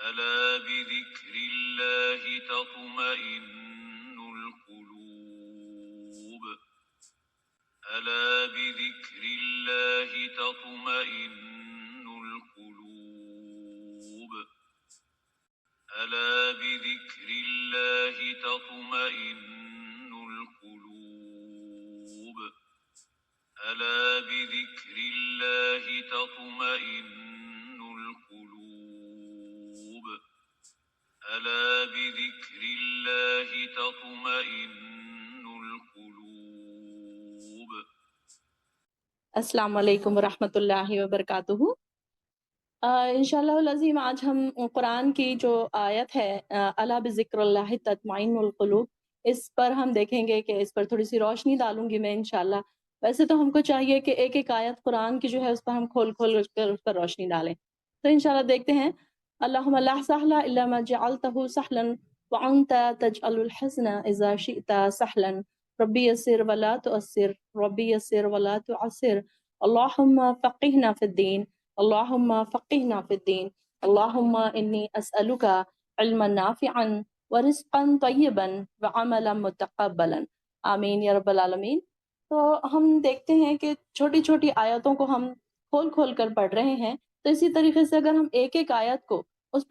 ألا بذكر الله تطمئن القلوب ألا بذكر الله تطمئن القلوب ألا بذكر الله تطمئن القلوب ألا بذكر الله تطمئن القلوب ألا بذكر الله تطمئن القلوب. السلام علیکم ورحمۃ اللہ وبرکاتہ۔ انشاءاللہ العظیم آج ہم قرآن کی جو آیت ہے الا بذکر اللہ تطمئن القلوب، اس پر ہم دیکھیں گے کہ اس پر تھوڑی سی روشنی ڈالوں گی میں انشاءاللہ۔ ویسے تو ہم کو چاہیے کہ ایک ایک آیت قرآن کی جو ہے اس پر ہم کھول کھول کر اس پر روشنی ڈالیں۔ تو انشاءاللہ دیکھتے ہیں۔ اللہم لا سہل الا ما جعلتہ سہلا وانت تجعل الحزن اذا شئت سہلا ربی یسر ولا تعسر ربی یسر ولا تعسر اللہم فقہنا فی الدین اللہم فقہنا فی الدین اللہم انی اسألک علما نافعا ورزقا طیبا وعملا متقبلا آمین یا رب العالمین۔ تو ہم دیکھتے ہیں کہ چھوٹی چھوٹی آیتوں کو ہم کھول کھول کر پڑھ رہے ہیں، تو اسی طریقے سے اگر ہم ایک ایک آیت کو اس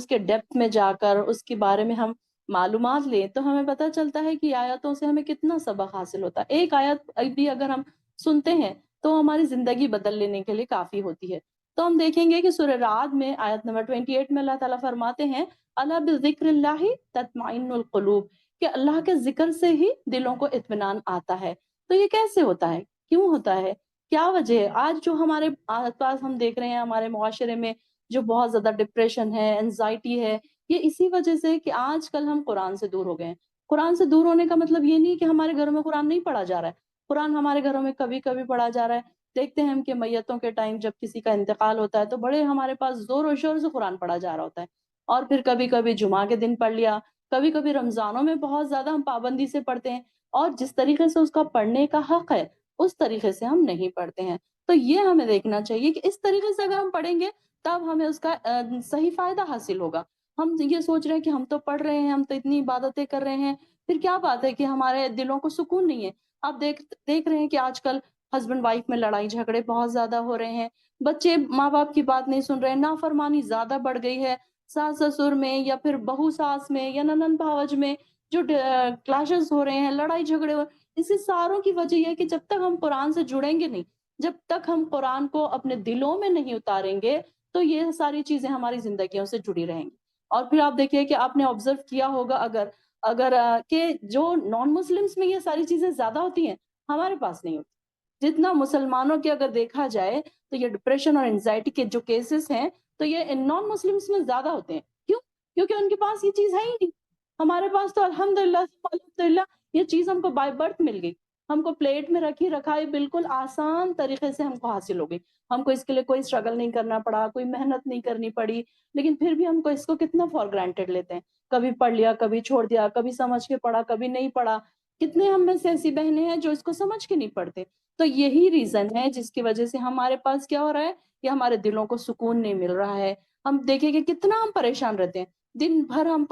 کے ڈیپتھ میں جا کر اس کے بارے میں ہم معلومات لیں تو ہمیں پتہ چلتا ہے کہ آیتوں سے ہمیں کتنا سبق حاصل ہوتا ہے۔ ایک آیت بھی اگر ہم سنتے ہیں تو ہماری زندگی بدل لینے کے لیے کافی ہوتی ہے۔ تو ہم دیکھیں گے کہ سورہ رعد میں آیت نمبر 28 میں اللہ تعالیٰ فرماتے ہیں الا بذکر اللہ تطمئن القلوب، کہ اللہ کے ذکر سے ہی دلوں کو اطمینان آتا ہے۔ تو یہ کیسے ہوتا ہے؟ کیوں ہوتا ہے؟ کیا وجہ ہے؟ آج جو ہمارے آس پاس ہم دیکھ رہے ہیں ہمارے معاشرے میں جو بہت زیادہ ڈپریشن ہے، انزائٹی ہے، یہ اسی وجہ سے کہ آج کل ہم قرآن سے دور ہو گئے ہیں۔ قرآن سے دور ہونے کا مطلب یہ نہیں کہ ہمارے گھروں میں قرآن نہیں پڑھا جا رہا ہے، قرآن ہمارے گھروں میں کبھی کبھی پڑھا جا رہا ہے۔ دیکھتے ہیں ہم کہ میتوں کے ٹائم جب کسی کا انتقال ہوتا ہے تو بڑے ہمارے پاس زور و شور سے قرآن پڑھا جا رہا ہوتا ہے، اور پھر کبھی کبھی جمعہ کے دن پڑھ لیا، کبھی کبھی رمضانوں میں بہت زیادہ ہم پابندی سے پڑھتے ہیں، اور جس طریقے سے اس کا پڑھنے کا حق ہے اس طریقے سے ہم نہیں پڑھتے ہیں۔ تو یہ ہمیں دیکھنا چاہیے کہ اس طریقے سے اگر ہم پڑھیں گے تب ہمیں اس کا صحیح فائدہ حاصل ہوگا۔ ہم یہ سوچ رہے ہیں کہ ہم تو پڑھ رہے ہیں، ہم تو اتنی عبادتیں کر رہے ہیں، پھر کیا بات ہے کہ ہمارے دلوں کو سکون نہیں ہے۔ آپ دیکھ رہے ہیں کہ آج کل ہسبینڈ وائف میں لڑائی جھگڑے بہت زیادہ ہو رہے ہیں، بچے ماں باپ کی بات نہیں سن رہے ہیں، نافرمانی زیادہ بڑھ گئی ہے، ساس سسر میں یا پھر بہو ساس میں یا ننند بھاوج میں جو کلاشز ہو رہے ہیں، لڑائی جھگڑے ہو رہے ہیں، اسی ساروں کی وجہ یہ ہے کہ جب تک ہم قرآن سے جڑیں گے نہیں، جب تک ہم قرآن کو اپنے دلوں میں نہیں اتاریں گے تو یہ ساری چیزیں ہماری زندگیوں سے جڑی رہیں گی۔ اور پھر آپ دیکھیے کہ آپ نے آبزرو کیا ہوگا اگر کہ جو نان مسلمس میں یہ ساری چیزیں زیادہ ہوتی ہیں، ہمارے پاس نہیں ہوتی۔ جتنا مسلمانوں کے اگر دیکھا جائے تو یہ ڈپریشن اور انزائٹی کے جو کیسز ہیں تو یہ نان مسلمس میں زیادہ ہوتے ہیں۔ کیوں؟ کیونکہ ان کے پاس یہ چیز ہے ہی نہیں۔ ہمارے پاس تو الحمدللہ یہ چیز ہم کو بائی برتھ مل گئی، ہم کو پلیٹ میں رکھائی بالکل آسان طریقے سے ہم کو حاصل ہو گئی، ہم کو اس کے لیے کوئی اسٹرگل نہیں کرنا پڑا، کوئی محنت نہیں کرنی پڑی، لیکن پھر بھی ہم کو اس کو کتنا فار گرانٹیڈ لیتے ہیں۔ کبھی پڑھ لیا، کبھی چھوڑ دیا، کبھی سمجھ کے پڑھا، کبھی نہیں پڑھا۔ کتنے ہم میں سے ایسی بہنیں ہیں جو اس کو سمجھ کے نہیں پڑھتے۔ تو یہی ریزن ہے جس کی وجہ سے ہمارے پاس کیا ہو رہا ہے کہ ہمارے دلوں کو سکون نہیں مل رہا ہے۔ ہم دیکھیں کہ کتنا ہم پریشان رہتے ہیں، دن بھر ہم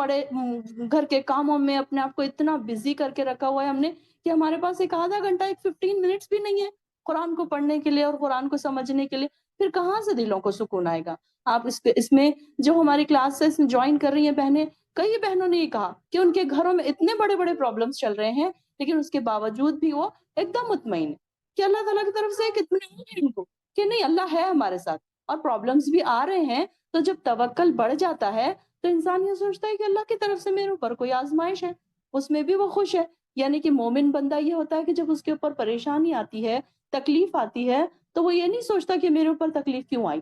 گھر کے کاموں میں اپنے آپ کو اتنا بزی کر کے رکھا ہوا ہے ہم نے کہ ہمارے پاس ایک آدھا گھنٹہ، ایک 15 منٹس بھی نہیں ہے قرآن کو پڑھنے کے لیے اور قرآن کو سمجھنے کے لیے۔ پھر کہاں سے دلوں کو سکون آئے گا؟ آپ اس میں جو ہماری کلاسز جوائن کر رہی ہیں بہنیں، کئی بہنوں نے یہ کہا کہ ان کے گھروں میں اتنے بڑے بڑے پرابلمس چل رہے ہیں لیکن اس کے باوجود بھی وہ ایک دم مطمئن ہے کہ اللہ تعالیٰ کی طرف سے ایک اطمینان ہے ان کو کہ نہیں، اللہ ہے ہمارے ساتھ۔ اور پرابلمس بھی آ رہے ہیں تو جب توکل بڑھ جاتا ہے تو انسان یہ سوچتا ہے کہ اللہ کی طرف سے میرے اوپر کوئی آزمائش ہے، اس میں بھی وہ خوش ہے۔ یعنی کہ مومن بندہ یہ ہوتا ہے کہ جب اس کے اوپر پریشانی آتی ہے، تکلیف آتی ہے، تو وہ یہ نہیں سوچتا کہ میرے اوپر تکلیف کیوں آئی،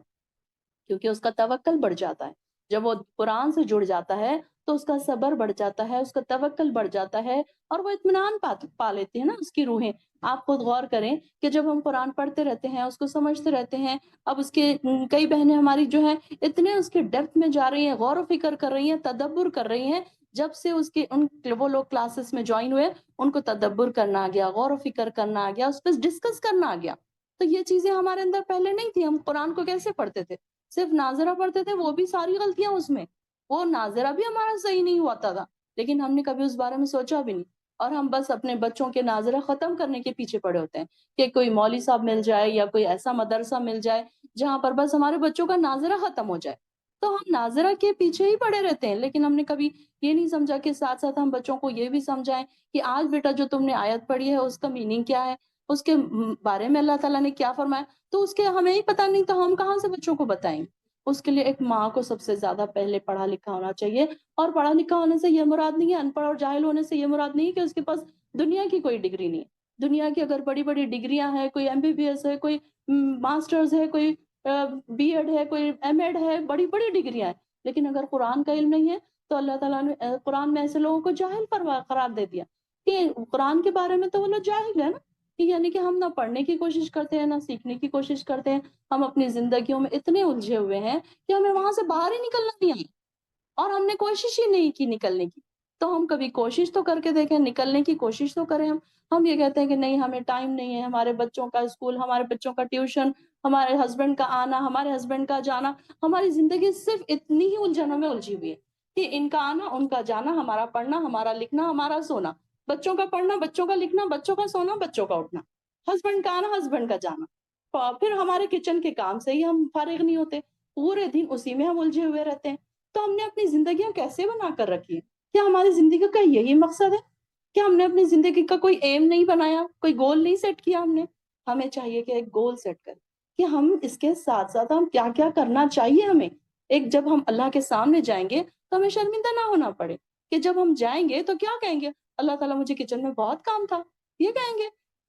کیونکہ اس کا توکل بڑھ جاتا ہے۔ جب وہ قرآن سے جڑ جاتا ہے تو اس کا صبر بڑھ جاتا ہے، اس کا توکل بڑھ جاتا ہے، اور وہ اطمینان پا لیتے ہیں نا اس کی روحیں۔ آپ خود غور کریں کہ جب ہم قرآن پڑھتے رہتے ہیں، اس کو سمجھتے رہتے ہیں، اب اس کے کئی بہنیں ہماری جو ہیں اتنے اس کے ڈیپتھ میں جا رہی ہیں، غور و فکر کر رہی ہیں، تدبر کر رہی ہیں۔ جب سے وہ لوگ کلاسز میں جوائن ہوئے، ان کو تدبر کرنا آ گیا، غور و فکر کرنا آ گیا، اس پہ ڈسکس کرنا آ گیا۔ تو یہ چیزیں ہمارے اندر پہلے نہیں تھی۔ ہم قرآن کو کیسے پڑھتے تھے؟ صرف ناظرہ پڑھتے تھے، وہ بھی ساری غلطیاں اس میں، وہ ناظرہ بھی ہمارا صحیح نہیں ہوتا تھا، لیکن ہم نے کبھی اس بارے میں سوچا بھی نہیں، اور ہم بس اپنے بچوں کے ناظرہ ختم کرنے کے پیچھے پڑے ہوتے ہیں کہ کوئی مولوی صاحب مل جائے یا کوئی ایسا مدرسہ مل جائے جہاں پر بس ہمارے بچوں کا ناظرہ ختم ہو جائے، تو ہم ناظرہ کے پیچھے ہی پڑے رہتے ہیں، لیکن ہم نے کبھی یہ نہیں سمجھا کہ ساتھ ساتھ ہم بچوں کو یہ بھی سمجھائیں کہ آج بیٹا جو تم نے آیت پڑھی ہے اس کا میننگ کیا ہے، اس کے بارے میں اللہ تعالیٰ نے کیا فرمایا، تو اس کے ہمیں ہی پتہ نہیں تو ہم کہاں سے بچوں کو بتائیں گے؟ اس کے لیے ایک ماں کو سب سے زیادہ پہلے پڑھا لکھا ہونا چاہیے، اور پڑھا لکھا ہونے سے یہ مراد نہیں ہے، ان پڑھ اور جاہل ہونے سے یہ مراد نہیں ہے کہ اس کے پاس دنیا کی کوئی ڈگری نہیں ہے، دنیا کی اگر بڑی بڑی ڈگریاں ہیں، کوئی MBBS ہے، کوئی ماسٹرز ہے، کوئی B.Ed ہے، کوئی M.Ed ہے، بڑی بڑی ڈگریاں ہیں، لیکن اگر قرآن کا علم نہیں ہے تو اللہ تعالیٰ نے قرآن میں ایسے لوگوں کو جاہل پر قرار دے دیا کہ قرآن کے بارے میں تو وہ لوگ جاہل ہے نا، کہ یعنی کہ ہم نہ پڑھنے کی کوشش کرتے ہیں نہ سیکھنے کی کوشش کرتے ہیں، ہم اپنی زندگیوں میں اتنے الجھے ہوئے ہیں کہ ہمیں وہاں سے باہر ہی نکلنا نہیں آئی، اور ہم نے کوشش ہی نہیں کی نکلنے کی، تو ہم کبھی کوشش تو کر کے دیکھیں، نکلنے کی کوشش تو کریں ہم یہ کہتے ہیں کہ نہیں ہمیں ٹائم نہیں ہے، ہمارے بچوں کا اسکول، ہمارے بچوں کا ٹیوشن، ہمارے ہسبینڈ کا آنا، ہمارے ہسبینڈ کا جانا، ہماری زندگی صرف اتنی ہی الجھنوں میں الجھی ہوئی ہے کہ ان کا آنا، ان کا جانا، ہمارا پڑھنا، ہمارا لکھنا، ہمارا سونا، بچوں کا پڑھنا، بچوں کا لکھنا، بچوں کا سونا، بچوں کا اٹھنا، ہسبینڈ کا آنا، ہسبینڈ کا جانا، پھر ہمارے کچن کے کام سے ہی ہم فارغ نہیں ہوتے، پورے دن اسی میں ہم الجھے ہوئے رہتے ہیں، تو ہم نے اپنی زندگیاں کیسے بنا کر رکھی ہے؟ کیا ہماری زندگی کا یہی مقصد ہے؟ کیا ہم نے اپنی زندگی کا کوئی ایم نہیں بنایا، کوئی گول نہیں سیٹ کیا ہم نے؟ ہمیں چاہیے کہ ایک گول سیٹ کریں کہ ہم اس کے ساتھ ساتھ ہم کیا کیا کرنا چاہیے ہمیں، ایک جب ہم اللہ کے سامنے جائیں گے تو ہمیں شرمندہ نہ ہونا پڑے کہ جب ہم جائیں گے تو کیا کہیں گے، اللہ تعالیٰ مجھے کچن میں بہت کام تھا، یہ کہیں گے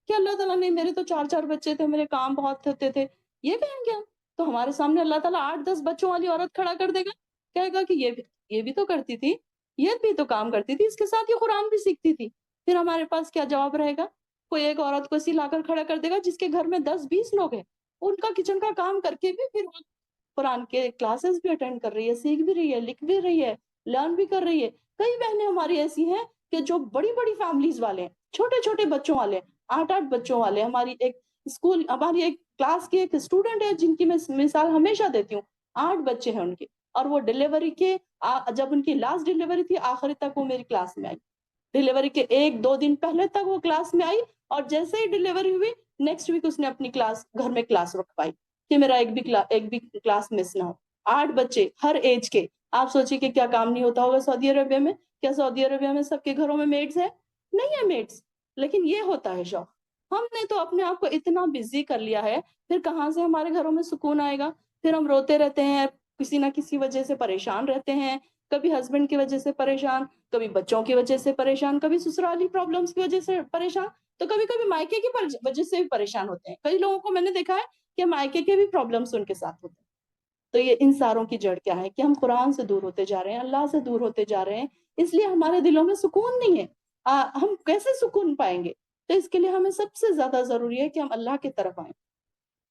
کہ اللہ تعالیٰ نے، میرے تو 4 4 بچے تھے، میرے کام بہت ہوتے تھے، یہ کہیں گے ہم؟ تو ہمارے سامنے اللہ تعالیٰ 8 10 بچوں والی عورت کھڑا کر دے گا، کہے گا کہ یہ بھی تو کرتی تھی، یہ بھی تو کام کرتی تھی، اس کے ساتھ یہ قرآن بھی سیکھتی تھی، پھر ہمارے پاس کیا جواب رہے گا؟ کوئی ایک عورت کو ایسی لا کر کھڑا کر دے گا جس کے گھر میں 10 20 لوگ ہیں، ان کا کچن کا کام کر کے بھی پھر وہ قرآن کے کلاسز بھی اٹینڈ کر رہی ہے، سیکھ بھی رہی ہے، لکھ بھی رہی ہے، لرن بھی کر رہی ہے، کئی بہنیں ہماری ایسی ہیں کہ جو بڑی بڑی فیملیز والے ہیں، چھوٹے چھوٹے بچوں والے ہیں، 8 8 بچوں والے، ہماری ایک کلاس کی ایک اسٹوڈنٹ ہے جن کی میں مثال ہمیشہ دیتی ہوں، 8 بچے ہیں ان کے، اور وہ ڈلیوری کے جب ان کی لاسٹ ڈلیوری تھی آخری تک وہ میری کلاس میں آئی، ڈلیوری کے 1 2 دن پہلے تک وہ کلاس میں آئی، اور جیسے ہی ڈلیوری ہوئی نیکسٹ ویک اس نے اپنی کلاس گھر میں کلاس رکھوائی کہ میرا ایک بھی کلاس مس نہ ہو، 8 بچے ہر ایج کے، آپ سوچیے کہ کیا کام نہیں ہوتا ہوگا سعودی عربیہ میں؟ کیا سعودی عربیہ میں سب کے گھروں میں میڈز ہیں؟ نہیں ہے میڈز، لیکن یہ ہوتا ہے شوق، ہم نے تو اپنے آپ کو اتنا بزی کر لیا ہے، پھر کہاں سے ہمارے گھروں میں سکون آئے گا؟ پھر ہم روتے رہتے ہیں، کسی نہ کسی وجہ سے پریشان رہتے ہیں، کبھی ہسبینڈ کی وجہ سے پریشان، کبھی بچوں کی وجہ سے پریشان، کبھی سسرالی پرابلمس کی وجہ سے پریشان، تو کبھی کبھی مائکے کی وجہ سے بھی پریشان ہوتے ہیں، کئی لوگوں کو میں نے دیکھا ہے کہ مائکے کے بھی پرابلمس ان کے ساتھ ہوتے ہیں، تو یہ ان ساروں کی جڑ کیا ہے کہ ہم قرآن سے دور ہوتے جا رہے ہیں، اللہ سے دور ہوتے جا رہے ہیں، اس لیے ہمارے دلوں میں سکون نہیں ہے، ہم کیسے سکون پائیں گے؟ تو اس کے لیے ہمیں سب سے زیادہ ضروری ہے کہ ہم اللہ کی طرف آئیں،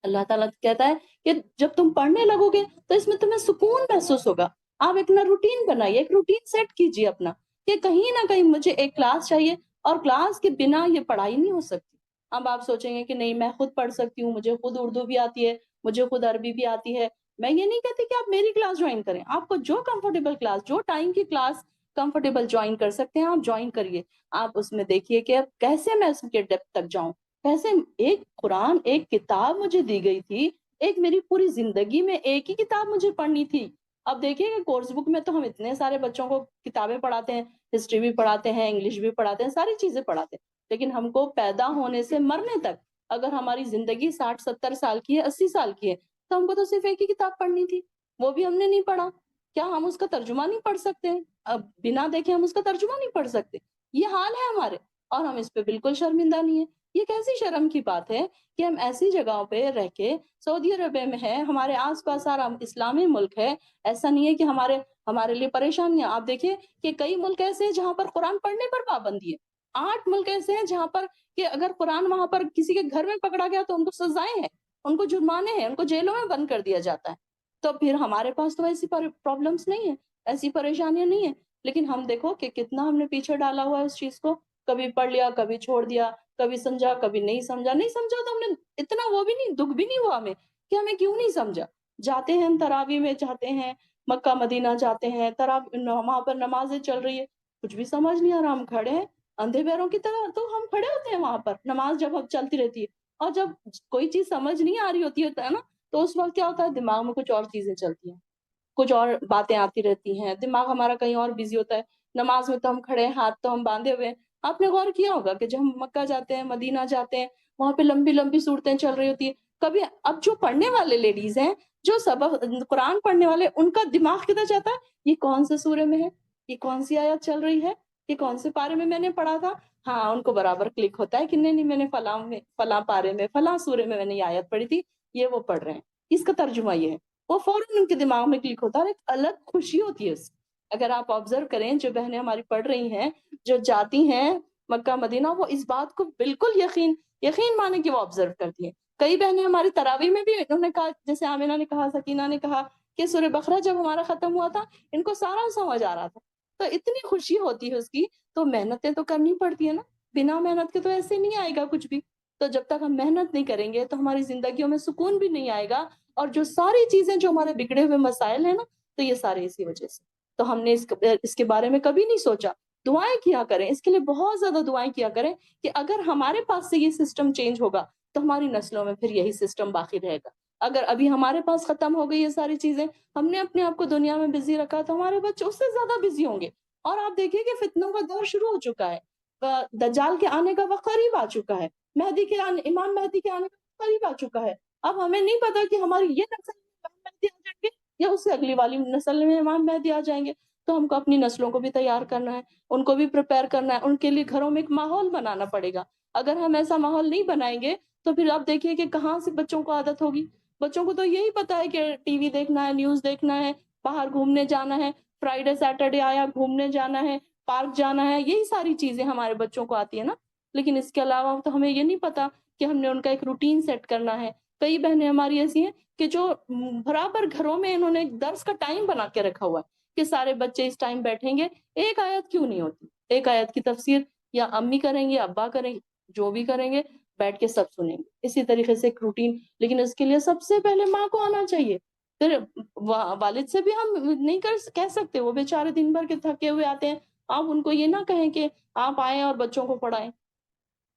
اللہ تعالیٰ کہتا ہے کہ جب تم پڑھنے لگو گے تو اس میں تمہیں سکون محسوس ہوگا، آپ اپنا روٹین بنائیے، ایک روٹین سیٹ کیجیے اپنا کہ کہیں نہ کہیں مجھے ایک کلاس چاہیے، اور کلاس کے بنا یہ پڑھائی نہیں ہو سکتی، اب آپ سوچیں گے کہ نہیں میں خود پڑھ سکتی ہوں، مجھے خود اردو بھی آتی ہے، مجھے خود عربی بھی آتی ہے، میں یہ نہیں کہتی کہ آپ میری کلاس جوائن کریں، آپ کو جو کمفرٹیبل کلاس، جو ٹائم کی کلاس کمفرٹیبل جوائن کر سکتے ہیں آپ جوائن کریے، آپ اس میں دیکھیے کہ اب کیسے میں اس کے ڈیپتھ تک جاؤں، کیسے ایک قرآن ایک کتاب مجھے دی گئی تھی، ایک میری پوری زندگی میں ایک ہی کتاب مجھے پڑھنی تھی، اب دیکھیے کہ کورس بک میں تو ہم اتنے سارے بچوں کو کتابیں پڑھاتے ہیں، ہسٹری بھی پڑھاتے ہیں، انگلش بھی پڑھاتے ہیں، ساری چیزیں پڑھاتے ہیں، لیکن ہم کو پیدا ہونے سے مرنے تک اگر ہماری زندگی 60 70 سال کی ہے، 80 سال کی ہے، تو ہم کو تو صرف ایک ہی کتاب پڑھنی تھی، وہ بھی ہم نے نہیں پڑھا، کیا ہم اس کا ترجمہ نہیں پڑھ سکتے؟ اب بنا دیکھے ہم اس کا ترجمہ نہیں پڑھ سکتے، یہ حال ہے ہمارے، اور ہم اس پہ بالکل شرمندہ نہیں ہے، یہ کیسی شرم کی بات ہے کہ ہم ایسی جگہوں پہ رہ کے، سعودی عربیہ میں ہے، ہمارے آس پاس سارا اسلامی ملک ہے، ایسا نہیں ہے کہ ہمارے لیے پریشانیاں، آپ دیکھیں کہ کئی ملک ایسے ہیں جہاں پر قرآن پڑھنے پر پابندی ہے، 8 ملک ایسے ہیں جہاں پر کہ اگر قرآن وہاں پر کسی کے گھر میں پکڑا گیا تو ان کو سزائیں ہیں، ان کو جرمانے ہیں، ان کو جیلوں میں بند کر دیا جاتا ہے، تو پھر ہمارے پاس تو ایسی پرابلمس نہیں ہے، ایسی پریشانیاں نہیں ہیں، لیکن ہم دیکھو کہ کتنا ہم نے پیچھے ڈالا ہوا ہے اس چیز کو، کبھی پڑھ لیا، کبھی چھوڑ دیا، کبھی سمجھا، کبھی نہیں سمجھا، نہیں سمجھا تو ہم نے اتنا وہ بھی نہیں، دکھ بھی نہیں ہوا ہمیں کہ ہمیں کیوں نہیں سمجھا، جاتے ہیں ہم تراویح میں جاتے ہیں، مکہ مدینہ جاتے ہیں، وہاں پر نمازیں چل رہی ہے، کچھ بھی سمجھ نہیں آ رہا، ہم کھڑے ہیں اندھے پیروں کی طرح، تو ہم کھڑے ہوتے ہیں وہاں پر نماز جب ہم چلتی رہتی ہے، اور جب کوئی چیز سمجھ نہیں آ رہی ہوتی ہے نا، تو اس وقت کیا ہوتا ہے، دماغ میں کچھ اور چیزیں چلتی ہیں، کچھ اور باتیں آتی رہتی ہیں، دماغ ہمارا کہیں اور بزی ہوتا ہے۔ نماز میں تو ہم کھڑے ہیں، ہاتھ تو ہم باندھے ہوئے ہیں۔ آپ نے غور کیا ہوگا کہ جب ہم مکہ جاتے ہیں، مدینہ جاتے ہیں، وہاں پہ لمبی لمبی صورتیں چل رہی ہوتی ہیں، کبھی اب جو پڑھنے والے لیڈیز ہیں، جو سبق قرآن پڑھنے والے، ان کا دماغ کدھر جاتا ہے، یہ کون سے سورے میں ہے، یہ کون سی آیت چل رہی ہے، یہ کون سے پارے میں نے پڑھا تھا۔ ہاں، ان کو برابر کلک ہوتا ہے کہ نہیں نہیں، میں نے فلاں پارے میں، فلاں سورے میں نے یہ آیت پڑھی تھی، یہ وہ پڑھ رہے ہیں، اس کا ترجمہ یہ ہے، وہ فوراً ان کے دماغ میں کلک ہوتا ہے، اور ایک الگ خوشی ہوتی ہے اس سے۔ اگر آپ آبزرو کریں، جو بہنیں ہماری پڑھ رہی ہیں، جو جاتی ہیں مکہ مدینہ، وہ اس بات کو بالکل یقین مانے کہ وہ آبزرو کرتی ہیں۔ کئی بہنیں ہماری تراویح میں بھی، انہوں نے کہا، جیسے آمینہ نے کہا، سکینہ نے کہا کہ سورہ بقرہ جب ہمارا ختم ہوا تھا، ان کو سارا سمجھ آ رہا تھا، تو اتنی خوشی ہوتی ہے اس کی۔ تو محنتیں تو کرنی پڑتی ہے نا، بنا محنت کے تو ایسے نہیں آئے گا کچھ بھی۔ تو جب تک ہم محنت نہیں کریں گے تو ہماری زندگیوں میں سکون بھی نہیں آئے گا، اور جو ساری چیزیں جو ہمارے بگڑے ہوئے مسائل ہیں نا، تو یہ سارے اسی وجہ سے۔ تو ہم نے اس کے بارے میں کبھی نہیں سوچا۔ دعائیں کیا کریں، اس کے لیے بہت زیادہ دعائیں کیا کریں کہ اگر ہمارے پاس سے یہ سسٹم چینج ہوگا تو ہماری نسلوں میں پھر یہی سسٹم باقی رہے گا۔ اگر ابھی ہمارے پاس ختم ہو گئی یہ ساری چیزیں، ہم نے اپنے آپ کو دنیا میں بزی رکھا، تو ہمارے بچے اس سے زیادہ بزی ہوں گے۔ اور آپ دیکھیے کہ فتنوں کا دور شروع ہو چکا ہے، دجال کے آنے کا وقت قریب آ چکا ہے، امام مہدی کے آنے کا وقت قریب آ چکا ہے۔ اب ہمیں نہیں پتا کہ ہماری یہ نسل میں امام مہدی آ جائیں گے یا اس سے اگلی والی نسل میں امام مہدی آ جائیں گے۔ تو ہم کو اپنی نسلوں کو بھی تیار کرنا ہے، ان کو بھی پریپئر کرنا ہے، ان کے لیے گھروں میں ایک ماحول بنانا پڑے گا۔ اگر ہم ایسا ماحول نہیں بنائیں گے تو پھر آپ دیکھیے کہ کہاں سے بچوں کو عادت ہوگی۔ بچوں کو تو یہی پتا ہے کہ ٹی وی دیکھنا ہے، نیوز دیکھنا ہے، باہر گھومنے جانا ہے، فرائیڈے سیٹرڈے آیا گھومنے جانا ہے، پارک جانا ہے، یہی ساری چیزیں ہمارے بچوں کو آتی ہے نا۔ لیکن اس کے علاوہ تو ہمیں یہ نہیں پتا کہ ہم نے ان کا ایک روٹین سیٹ کرنا ہے۔ کئی بہنیں ہماری ایسی ہیں کہ جو برابر گھروں میں انہوں نے ایک درس کا ٹائم بنا کے رکھا ہوا ہے کہ سارے بچے اس ٹائم بیٹھیں گے، ایک آیت کیوں نہیں ہوتی، ایک آیت کی تفسیر یا امی کریں گے، ابا کریں گے، جو بھی کریں گے، بیٹھ کے سب سنیں گے، اسی طریقے سے ایک روٹین۔ لیکن اس کے لیے سب سے پہلے ماں کو آنا چاہیے، پھر والد سے بھی ہم نہیں کہہ سکتے، وہ بیچارے دن بھر کے تھکے ہوئے آتے ہیں، آپ ان کو یہ نہ کہیں کہ آپ آئیں اور بچوں کو پڑھائیں،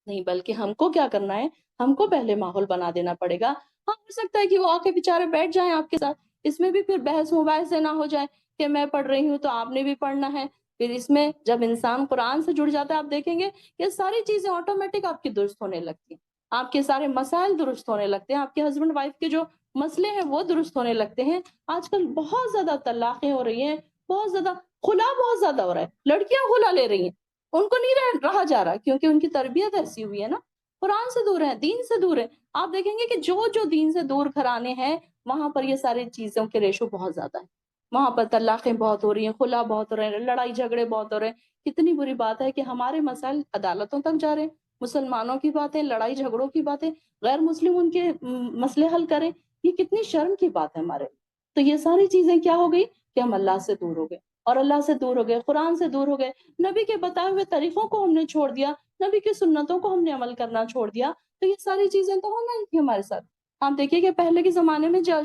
نہیں، بلکہ ہم کو کیا کرنا ہے، ہم کو پہلے ماحول بنا دینا پڑے گا۔ ہاں، ہو سکتا ہے کہ وہ آ کے بیچارے بیٹھ جائیں آپ کے ساتھ، اس میں بھی پھر بحث مباحثے نہ ہو جائے کہ میں پڑھ رہی ہوں تو آپ نے بھی پڑھنا ہے۔ پھر اس میں جب انسان قرآن سے جڑ جاتا ہے، آپ دیکھیں گے کہ ساری چیزیں آٹومیٹک آپ کی درست ہونے لگتی ہیں، آپ کے سارے مسائل درست ہونے لگتے ہیں، آپ کے ہسبینڈ وائف کے جو مسئلے ہیں وہ درست ہونے لگتے ہیں۔ آج کل بہت زیادہ طلاقیں ہو رہی ہیں، بہت زیادہ خلا، بہت زیادہ ہو رہا ہے، لڑکیاں خلا لے رہی ہیں، ان کو نہیں رہا جا رہا کیونکہ ان کی تربیت ایسی ہوئی ہے نا، قرآن سے دور ہے، دین سے دور ہے۔ آپ دیکھیں گے کہ جو دین سے دور گھرانے ہیں، وہاں پر یہ ساری چیزوں کے ریشو بہت زیادہ ہے، وہاں پر طلاقیں بہت ہو رہی ہیں، خلا بہت ہو رہے ہیں، لڑائی جھگڑے بہت ہو رہے ہیں۔ کتنی بری بات ہے کہ ہمارے مسائل عدالتوں تک جا رہے ہیں، مسلمانوں کی باتیں، لڑائی جھگڑوں کی باتیں، غیر مسلم ان کے مسئلے حل کریں، یہ کتنی شرم کی بات ہے ہمارے لیے۔ تو یہ ساری چیزیں کیا ہو گئی کہ ہم اللہ سے دور ہو گئے، اور اللہ سے دور ہو گئے، قرآن سے دور ہو گئے، نبی کے بتائے ہوئے طریقوں کو ہم نے چھوڑ دیا، نبی کی سنتوں کو ہم نے عمل کرنا چھوڑ دیا۔ تو یہ ساری چیزیں تو ہونا ہی تھی ہمارے ساتھ۔ آپ دیکھیے کہ پہلے کے زمانے میں جو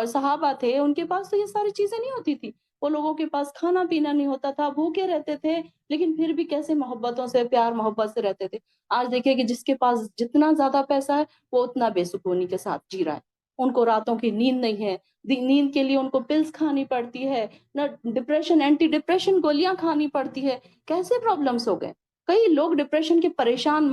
صحابہ تھے، ان کے پاس تو یہ ساری چیزیں نہیں ہوتی تھی، وہ لوگوں کے پاس کھانا پینا نہیں ہوتا تھا، بھوکے رہتے تھے، لیکن پھر بھی کیسے محبتوں سے، پیار محبت سے رہتے تھے۔ آج دیکھیے کہ جس کے پاس جتنا زیادہ پیسہ ہے، وہ اتنا بے سکونی کے ساتھ جی رہا ہے، ان کو راتوں کی نیند نہیں ہے، نیند کے لیے ان کو پلس کھانی پڑتی ہے، نہ ڈپریشن، اینٹی ڈپریشن گولیاں کھانی پڑتی ہے۔ کیسے پرابلمس ہو گئے، کئی لوگ ڈپریشن کے پریشان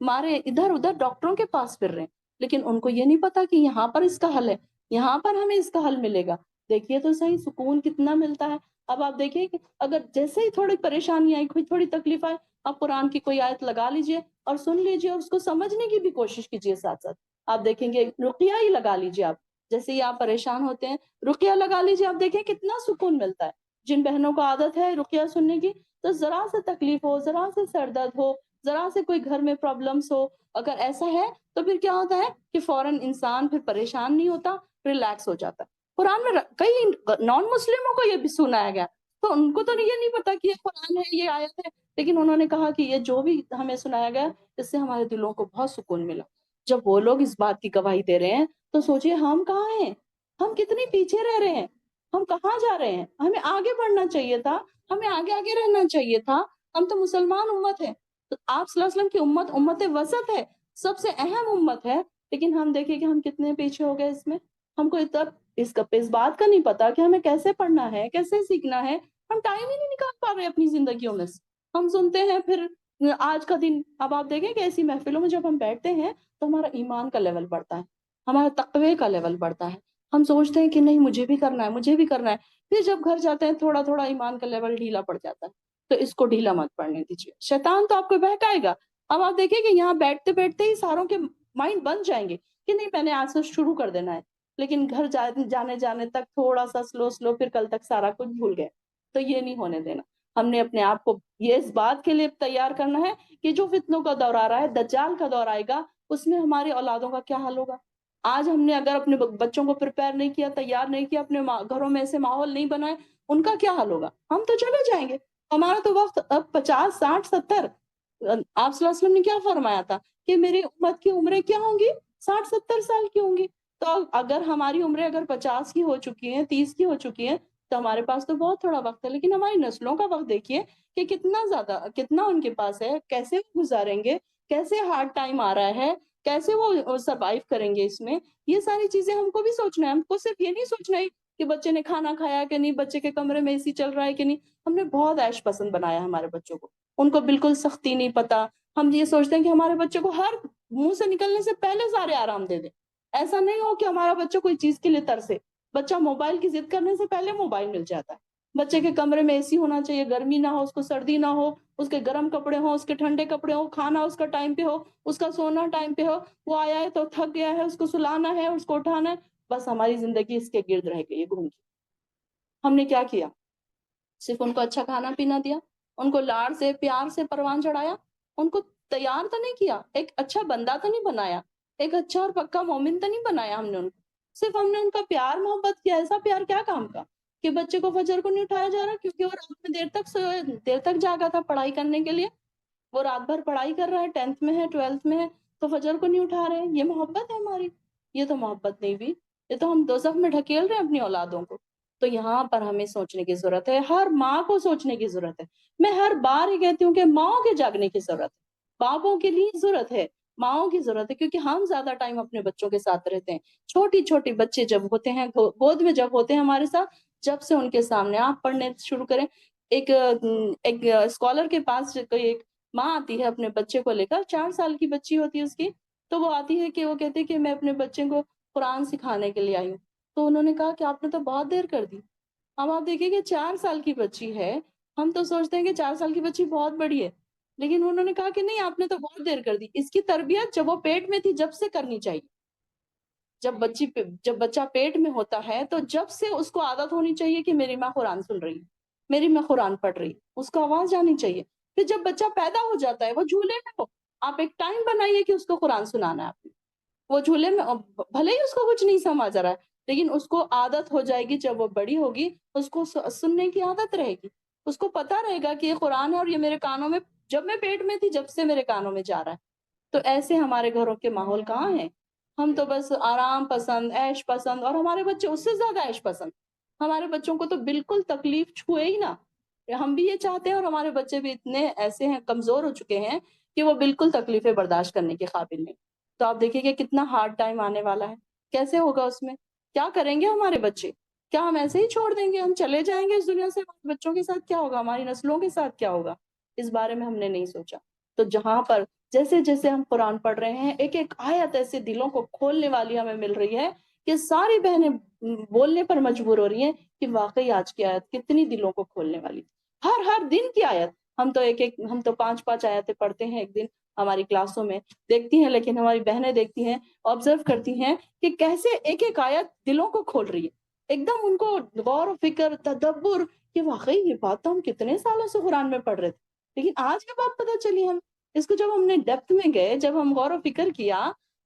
مارے ادھر ادھر ڈاکٹروں کے پاس پھر رہے ہیں، لیکن ان کو یہ نہیں پتا کہ یہاں پر اس کا حل ہے، یہاں پر ہمیں اس کا حل ملے گا۔ دیکھیے تو صحیح سکون کتنا ملتا ہے۔ اب آپ دیکھیے کہ اگر جیسے ہی تھوڑی پریشانی آئی، کوئی تھوڑی تکلیف آئے، آپ قرآن کی کوئی آیت لگا لیجئے اور سن لیجئے، اور اس کو سمجھنے کی بھی کوشش کیجئے ساتھ ساتھ۔ آپ دیکھیں گے رقیہ ہی لگا لیجئے، آپ جیسے ہی آپ پریشان ہوتے ہیں رقیہ لگا لیجئے، آپ دیکھیں کتنا سکون ملتا ہے۔ جن بہنوں کو عادت ہے رقیہ سننے کی، تو ذرا سے تکلیف ہو، ذرا سے سر درد ہو، ذرا سے کوئی گھر میں پرابلمس ہو، اگر ایسا ہے تو پھر کیا ہوتا ہے کہ فوراً انسان پھر پریشان نہیں ہوتا، ریلیکس ہو جاتا ہے۔ قرآن میں کئی نان مسلموں کو یہ بھی سنایا گیا، تو ان کو تو یہ نہیں پتا کہ یہ قرآن ہے، یہ آیت ہے، لیکن انہوں نے کہا کہ یہ جو بھی ہمیں سنایا گیا، اس سے ہمارے دلوں کو بہت سکون ملا۔ جب وہ لوگ اس بات کی گواہی دے رہے ہیں تو سوچئے ہم کہاں ہیں، ہم کتنے پیچھے رہ رہے ہیں، ہم کہاں جا رہے ہیں؟ ہمیں آگے بڑھنا چاہیے تھا، ہمیں آگے آگے رہنا چاہیے تھا، ہم تو مسلمان امت ہے، تو آپ صلی اللہ علیہ وسلم کی امت امت وسط ہے، سب سے اہم امت ہے، لیکن ہم دیکھیں کہ ہم کتنے پیچھے ہو گئے اس میں، ہم کو اس بات کا نہیں پتا کہ ہمیں کیسے پڑھنا ہے، کیسے سیکھنا ہے، ہم ٹائم ہی نہیں نکال پا رہے اپنی زندگیوں میں سے، ہم سنتے ہیں پھر آج کا دن، اب آپ دیکھیں کہ ایسی محفلوں میں جب ہم بیٹھتے ہیں تو ہمارا ایمان کا لیول بڑھتا ہے، ہمارا تقوی کا لیول بڑھتا ہے، ہم سوچتے ہیں کہ نہیں مجھے بھی کرنا ہے، مجھے بھی کرنا ہے، پھر جب گھر جاتے ہیں تھوڑا تھوڑا ایمان کا لیول ڈھیلا پڑ جاتا ہے، تو اس کو ڈھیلا مت پڑنے دیجیے، شیطان تو آپ کو بہکائے گا، اب آپ دیکھیں کہ یہاں بیٹھتے بیٹھتے ہی ساروں کے مائنڈ بن جائیں گے کہ نہیں میں نے آج سے شروع کر دینا ہے، لیکن گھر جانے جانے تک تھوڑا سا سلو پھر کل تک سارا کچھ بھول گئے، تو یہ نہیں ہونے دینا، ہم نے اپنے آپ کو یہ اس بات کے لیے تیار کرنا ہے کہ جو فتنوں کا دور آ رہا ہے، دجال کا دور آئے گا، اس میں ہماری اولادوں کا کیا حل ہوگا؟ آج ہم نے اگر اپنے بچوں کو پریپیئر نہیں کیا، تیار نہیں کیا، اپنے گھروں میں ایسے ماحول نہیں بنائے، ان کا کیا حل ہوگا؟ ہم تو چلے جائیں گے، ہمارا تو وقت اب 50 60 70، آپ صلی اللہ علیہ وسلم نے کیا فرمایا تھا کہ میری امت کی عمریں کیا ہوں گی؟ 60 70 سال کی ہوں گی، تو اگر ہماری عمریں اگر 50 کی ہو چکی ہیں، 30 کی ہو چکی ہیں، تو ہمارے پاس تو بہت تھوڑا وقت ہے، لیکن ہماری نسلوں کا وقت دیکھیے کہ کتنا زیادہ، کتنا ان کے پاس ہے، کیسے وہ گزاریں گے، کیسے ہارڈ ٹائم آ رہا ہے، کیسے وہ سروائیو کریں گے اس میں، یہ ساری چیزیں ہم کو بھی سوچنا ہے، ہم کو صرف یہ نہیں سوچنا ہے کہ بچے نے کھانا کھایا کہ نہیں، بچے کے کمرے میں اے سی چل رہا ہے کہ نہیں، ہم نے بہت عیش پسند بنایا ہمارے بچوں کو، ان کو بالکل سختی نہیں پتا، ہم یہ سوچتے ہیں کہ ہمارے بچے کو ہر منہ سے نکلنے سے پہلے سارے آرام دے دیں، ایسا نہیں ہو کہ ہمارا بچہ کوئی چیز کے لیے ترسے، بچہ موبائل کی ضد کرنے سے پہلے موبائل مل جاتا ہے، بچے کے کمرے میں اے سی ہونا چاہیے، گرمی نہ ہو، اس کو سردی نہ ہو، اس کے گرم کپڑے ہوں، اس کے ٹھنڈے کپڑے ہوں، کھانا اس کا ٹائم پہ ہو، اس کا سونا ٹائم پہ ہو، وہ آیا ہے تو تھک گیا ہے، اس کو سلانا ہے، اس کو اٹھانا ہے، بس ہماری زندگی اس کے گرد رہ گئی ہے گھوم کے، ہم نے کیا کیا؟ صرف ان کو اچھا کھانا پینا دیا، ان کو لاڑ سے پیار سے پروان چڑھایا، ان کو تیار تو نہیں کیا، ایک اچھا بندہ تو نہیں بنایا، ایک اچھا اور پکا مومن تو نہیں بنایا ہم نے ان کو، صرف ہم نے ان کا پیار محبت کیا، ایسا پیار کیا کام کا کہ بچے کو فجر کو نہیں اٹھایا جا رہا کیونکہ وہ رات میں دیر تک سوئے، دیر تک جاگا تھا پڑھائی کرنے کے لیے، وہ رات بھر پڑھائی کر رہا ہے، 10th میں ہے، 12th میں ہے، تو فجر کو نہیں اٹھا رہے، یہ محبت ہے ہماری؟ یہ تو محبت نہیں بھی، یہ تو ہم دوزخ میں ڈھکیل رہے ہیں اپنی اولادوں کو، تو یہاں پر ہمیں سوچنے کی ضرورت ہے، ہر ماں کو سوچنے کی ضرورت ہے، میں ہر بار یہ کہتی ہوں کہ ماؤں کے جاگنے کی ضرورت ہے، باپوں کے لیے ضرورت ہے، ماؤں کی ضرورت ہے، کیونکہ ہم زیادہ ٹائم اپنے بچوں کے ساتھ رہتے ہیں، چھوٹی چھوٹی بچے جب ہوتے ہیں گود میں جب ہوتے ہیں ہمارے ساتھ، جب سے ان کے سامنے آپ پڑھنے شروع کریں، ایک اسکالر کے پاس کوئی ایک ماں آتی ہے اپنے بچے کو لے کر، 4 سال کی بچی ہوتی ہے اس کی، تو وہ آتی ہے کہ وہ کہتے ہیں کہ میں اپنے بچے کو قرآن سکھانے کے لیے آئی ہوں، تو انہوں نے کہا کہ آپ نے تو بہت دیر کر دی، اب آپ دیکھیں کہ 4 سال کی بچی ہے، ہم تو سوچتے ہیں کہ 4 سال کی بچی بہت بڑی ہے، لیکن انہوں نے کہا کہ نہیں آپ نے تو بہت دیر کر دی، اس کی تربیت جب وہ پیٹ میں تھی جب سے کرنی چاہیے، جب بچہ پیٹ میں ہوتا ہے تو جب سے اس کو عادت ہونی چاہیے کہ میری ماں قرآن سن رہی ہے، میری ماں قرآن پڑھ رہی ہے، اس کو آواز جانی چاہیے، پھر جب بچہ پیدا ہو جاتا ہے وہ جھولے میں ہو، آپ ایک ٹائم بنائیے کہ اس کو قرآن سنانا ہے آپ نے، وہ جھولے میں بھلے ہی اس کو کچھ نہیں سمجھ رہا ہے، لیکن اس کو عادت ہو جائے گی، جب وہ بڑی ہوگی اس کو سننے کی عادت رہے گی، اس کو پتا رہے گا کہ یہ قرآن ہے اور یہ میرے کانوں میں جب میں پیٹ میں تھی جب سے میرے کانوں میں جا رہا ہے، تو ایسے ہمارے گھروں کے ماحول کہاں ہیں؟ ہم تو بس آرام پسند، عیش پسند، اور ہمارے بچے اس سے زیادہ عیش پسند، ہمارے بچوں کو تو بالکل تکلیف چھوئے ہی نہ، ہم بھی یہ چاہتے ہیں اور ہمارے بچے بھی اتنے ایسے ہیں، کمزور ہو چکے ہیں کہ وہ بالکل تکلیفیں برداشت کرنے کے قابل نہیں، تو آپ دیکھیں کہ کتنا ہارڈ ٹائم آنے والا ہے، کیسے ہوگا اس میں، کیا کریں گے ہمارے بچے، کیا ہم ایسے ہی چھوڑ دیں گے، ہم چلے جائیں گے اس دنیا سے، ہمارے بچوں کے ساتھ کیا ہوگا، ہماری نسلوں کے ساتھ کیا ہوگا، اس بارے میں ہم نے نہیں سوچا، تو جہاں پر جیسے جیسے ہم قرآن پڑھ رہے ہیں، ایک ایک آیت ایسے دلوں کو کھولنے والی ہمیں مل رہی ہے کہ ساری بہنیں بولنے پر مجبور ہو رہی ہیں کہ واقعی آج کی آیت کتنی دلوں کو کھولنے والی، ہر دن کی آیت، ہم تو 5 5 آیتیں پڑھتے ہیں ایک دن ہماری کلاسوں میں، دیکھتی ہیں، لیکن ہماری بہنیں دیکھتی ہیں، آبزرو کرتی ہیں کہ کیسے ایک ایک آیت دلوں کو کھول رہی ہے، ایک دم ان کو غور و فکر تدبر کہ واقعی یہ بات تو ہم کتنے سالوں سے قرآن میں پڑھ رہے تھے، لیکن آج یہ بات پتہ چلی ہمیں، اس کو جب ہم نے ڈیپتھ میں گئے، جب ہم غور و فکر کیا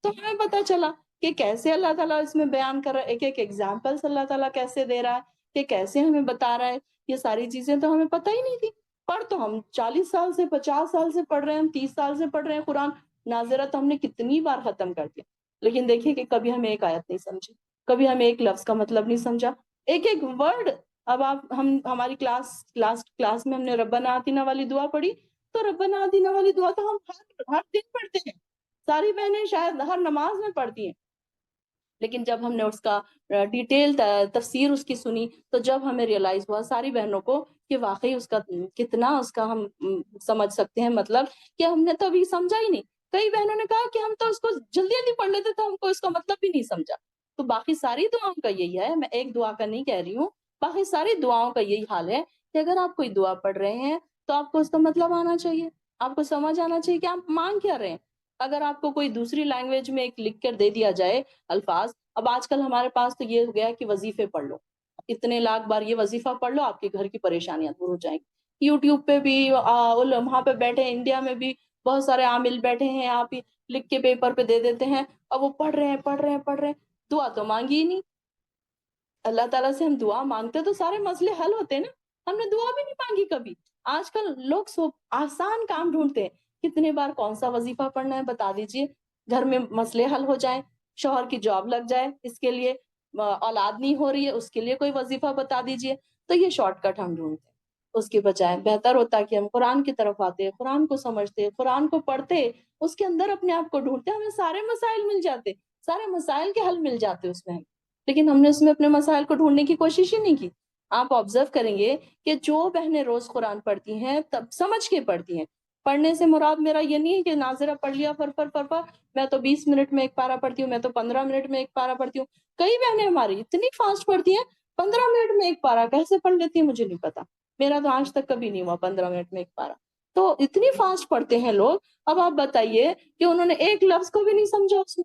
تو ہمیں پتہ چلا کہ کیسے اللہ تعالیٰ اس میں بیان کر رہا ہے، ایک ایک ایگزامپلس اللہ تعالیٰ کیسے دے رہا ہے، کہ کیسے ہمیں بتا رہا ہے، یہ ساری چیزیں تو ہمیں پتہ ہی نہیں تھی، پڑھ تو ہم 40 سال سے 50 سال سے پڑھ رہے ہیں، ہم 30 سال سے پڑھ رہے ہیں قرآن، ناظرہ تو ہم نے کتنی بار ختم کر دیا، لیکن دیکھیے کہ کبھی ہمیں ایک آیت نہیں سمجھی، کبھی ہمیں ایک لفظ کا مطلب نہیں سمجھا، ایک ایک ورڈ. اب آپ ہماری کلاس میں ہم نے ربنا آتینا والی دعا پڑھی، تو ربنا آتینا والی دعا تو ہم ہر دن پڑھتے ہیں، ساری بہنیں شاید ہر نماز میں پڑھتی ہیں. لیکن جب ہم نے اس کا ڈیٹیل تفسیر اس کی سنی، تو جب ہمیں ریئلائز ہوا ساری بہنوں کو کہ واقعی اس کا کتنا اس کا ہم سمجھ سکتے ہیں مطلب، کہ ہم نے تو ابھی سمجھا ہی نہیں. کئی بہنوں نے کہا کہ ہم تو اس کو جلدی جلدی پڑھ لیتے تھے، ہم کو اس کا مطلب بھی نہیں سمجھا. تو باقی ساری دعاؤں کا یہی ہے، میں ایک دعا کا نہیں کہہ رہی ہوں، باقی ساری دعاؤں کا یہی حال ہے کہ اگر آپ کوئی دعا پڑھ رہے ہیں تو آپ کو اس کا مطلب آنا چاہیے، آپ کو سمجھ آنا چاہیے کہ آپ مانگ کیا رہے ہیں. اگر آپ کو کوئی دوسری لینگویج میں ایک لکھ کر دے دیا جائے الفاظ، اب آج کل ہمارے پاس تو یہ ہو گیا کہ وظیفے پڑھ لو، اتنے لاکھ بار یہ وظیفہ پڑھ لو، آپ کے گھر کی پریشانیاں دور ہو جائیں گی. یوٹیوب پہ بھی وہاں پہ بیٹھے ہیں، انڈیا میں بھی بہت سارے عامل بیٹھے ہیں، آپ ہی لکھ کے پیپر پہ دے دیتے ہیں، اور وہ پڑھ رہے ہیں پڑھ رہے ہیں پڑھ رہے ہیں. دعا تو مانگی ہی نہیں. اللہ تعالیٰ سے ہم دعا مانگتے تو سارے مسئلے حل ہوتے ہیں نا، ہم نے دعا بھی نہیں مانگی کبھی. آج کل لوگ آسان کام ڈھونڈتے ہیں، کتنے بار کون سا وظیفہ پڑھنا ہے بتا دیجئے، گھر میں مسئلے حل ہو جائیں، شوہر کی جاب لگ جائے، اس کے لیے اولاد نہیں ہو رہی ہے اس کے لیے کوئی وظیفہ بتا دیجئے. تو یہ شارٹ کٹ ہم ڈھونڈتے ہیں. اس کے بجائے بہتر ہوتا ہے کہ ہم قرآن کی طرف آتے، قرآن کو سمجھتے، قرآن کو پڑھتے، اس کے اندر اپنے آپ کو ڈھونڈتے، ہمیں سارے مسائل مل جاتے، سارے مسائل کے حل مل جاتے اس میں. لیکن ہم نے اس میں اپنے مسائل کو ڈھونڈنے کی کوشش ہی نہیں کی. آپ آبزرو کریں گے کہ جو بہنیں روز قرآن پڑھتی ہیں تب سمجھ کے پڑھتی ہیں. پڑھنے سے مراد میرا یہ نہیں ہے کہ ناظرہ پڑھ لیا پر میں تو 20 منٹ میں ایک پارہ پڑھتی ہوں، میں تو 15 منٹ میں ایک پارہ پڑھتی ہوں. کئی بہنیں ہماری اتنی فاسٹ پڑھتی ہیں، 15 منٹ میں ایک پارہ کیسے پڑھ لیتی ہیں مجھے نہیں پتا، میرا تو آج تک کبھی نہیں ہوا 15 منٹ میں ایک پارہ. تو اتنی فاسٹ پڑھتے ہیں لوگ. اب آپ بتائیے کہ انہوں نے ایک لفظ کو بھی نہیں سمجھا اس میں،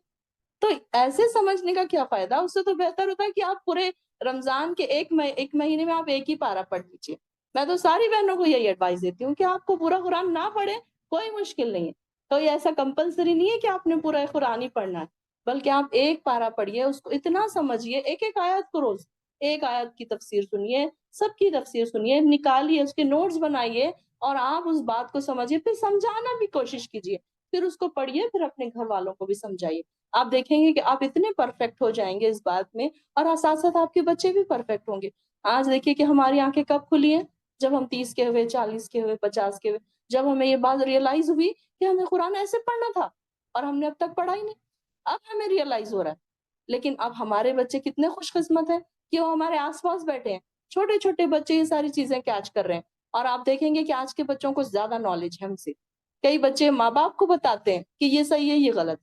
تو ایسے سمجھنے کا کیا فائدہ؟ اس سے تو بہتر ہوتا ہے کہ آپ پورے رمضان کے ایک مہینے میں آپ ایک ہی پارہ پڑھ لیجیے. میں تو ساری بہنوں کو یہی ایڈوائز دیتی ہوں کہ آپ کو پورا قرآن نہ پڑھے کوئی مشکل نہیں ہے، کوئی ایسا کمپلسری نہیں ہے کہ آپ نے پورا قرآن ہی پڑھنا ہے، بلکہ آپ ایک پارہ پڑھیے، اس کو اتنا سمجھیے، ایک ایک آیت کو روز ایک آیت کی تفسیر سنیے، سب کی تفسیر سنیے، نکالیے، اس کے نوٹس بنائیے، اور آپ اس بات کو سمجھیے، پھر سمجھانا بھی کوشش کیجیے، پھر اس کو پڑھیے، پھر اپنے گھر والوں کو بھی سمجھائیے. آپ دیکھیں گے کہ آپ اتنے پرفیکٹ ہو جائیں گے اس بات میں، اور ساتھ ساتھ آپ کے بچے بھی پرفیکٹ ہوں گے. آج دیکھیے کہ ہماری آنکھیں کب کھلی ہیں؟ جب ہم 30 کے ہوئے، 40 کے ہوئے، 50 کے ہوئے، جب ہمیں یہ بات ریئلائز ہوئی کہ ہمیں قرآن ایسے پڑھنا تھا اور ہم نے اب تک پڑھا ہی نہیں. اب ہمیں ریئلائز ہو رہا ہے. لیکن اب ہمارے بچے کتنے خوش قسمت ہیں کہ وہ ہمارے آس پاس بیٹھے ہیں، چھوٹے چھوٹے بچے یہ ساری چیزیں کیچ کر رہے ہیں. اور آپ دیکھیں گے کہ آج کے بچوں کو زیادہ نالج ہے ہم سے. کئی بچے ماں باپ کو بتاتے ہیں کہ یہ صحیح ہے یہ غلط.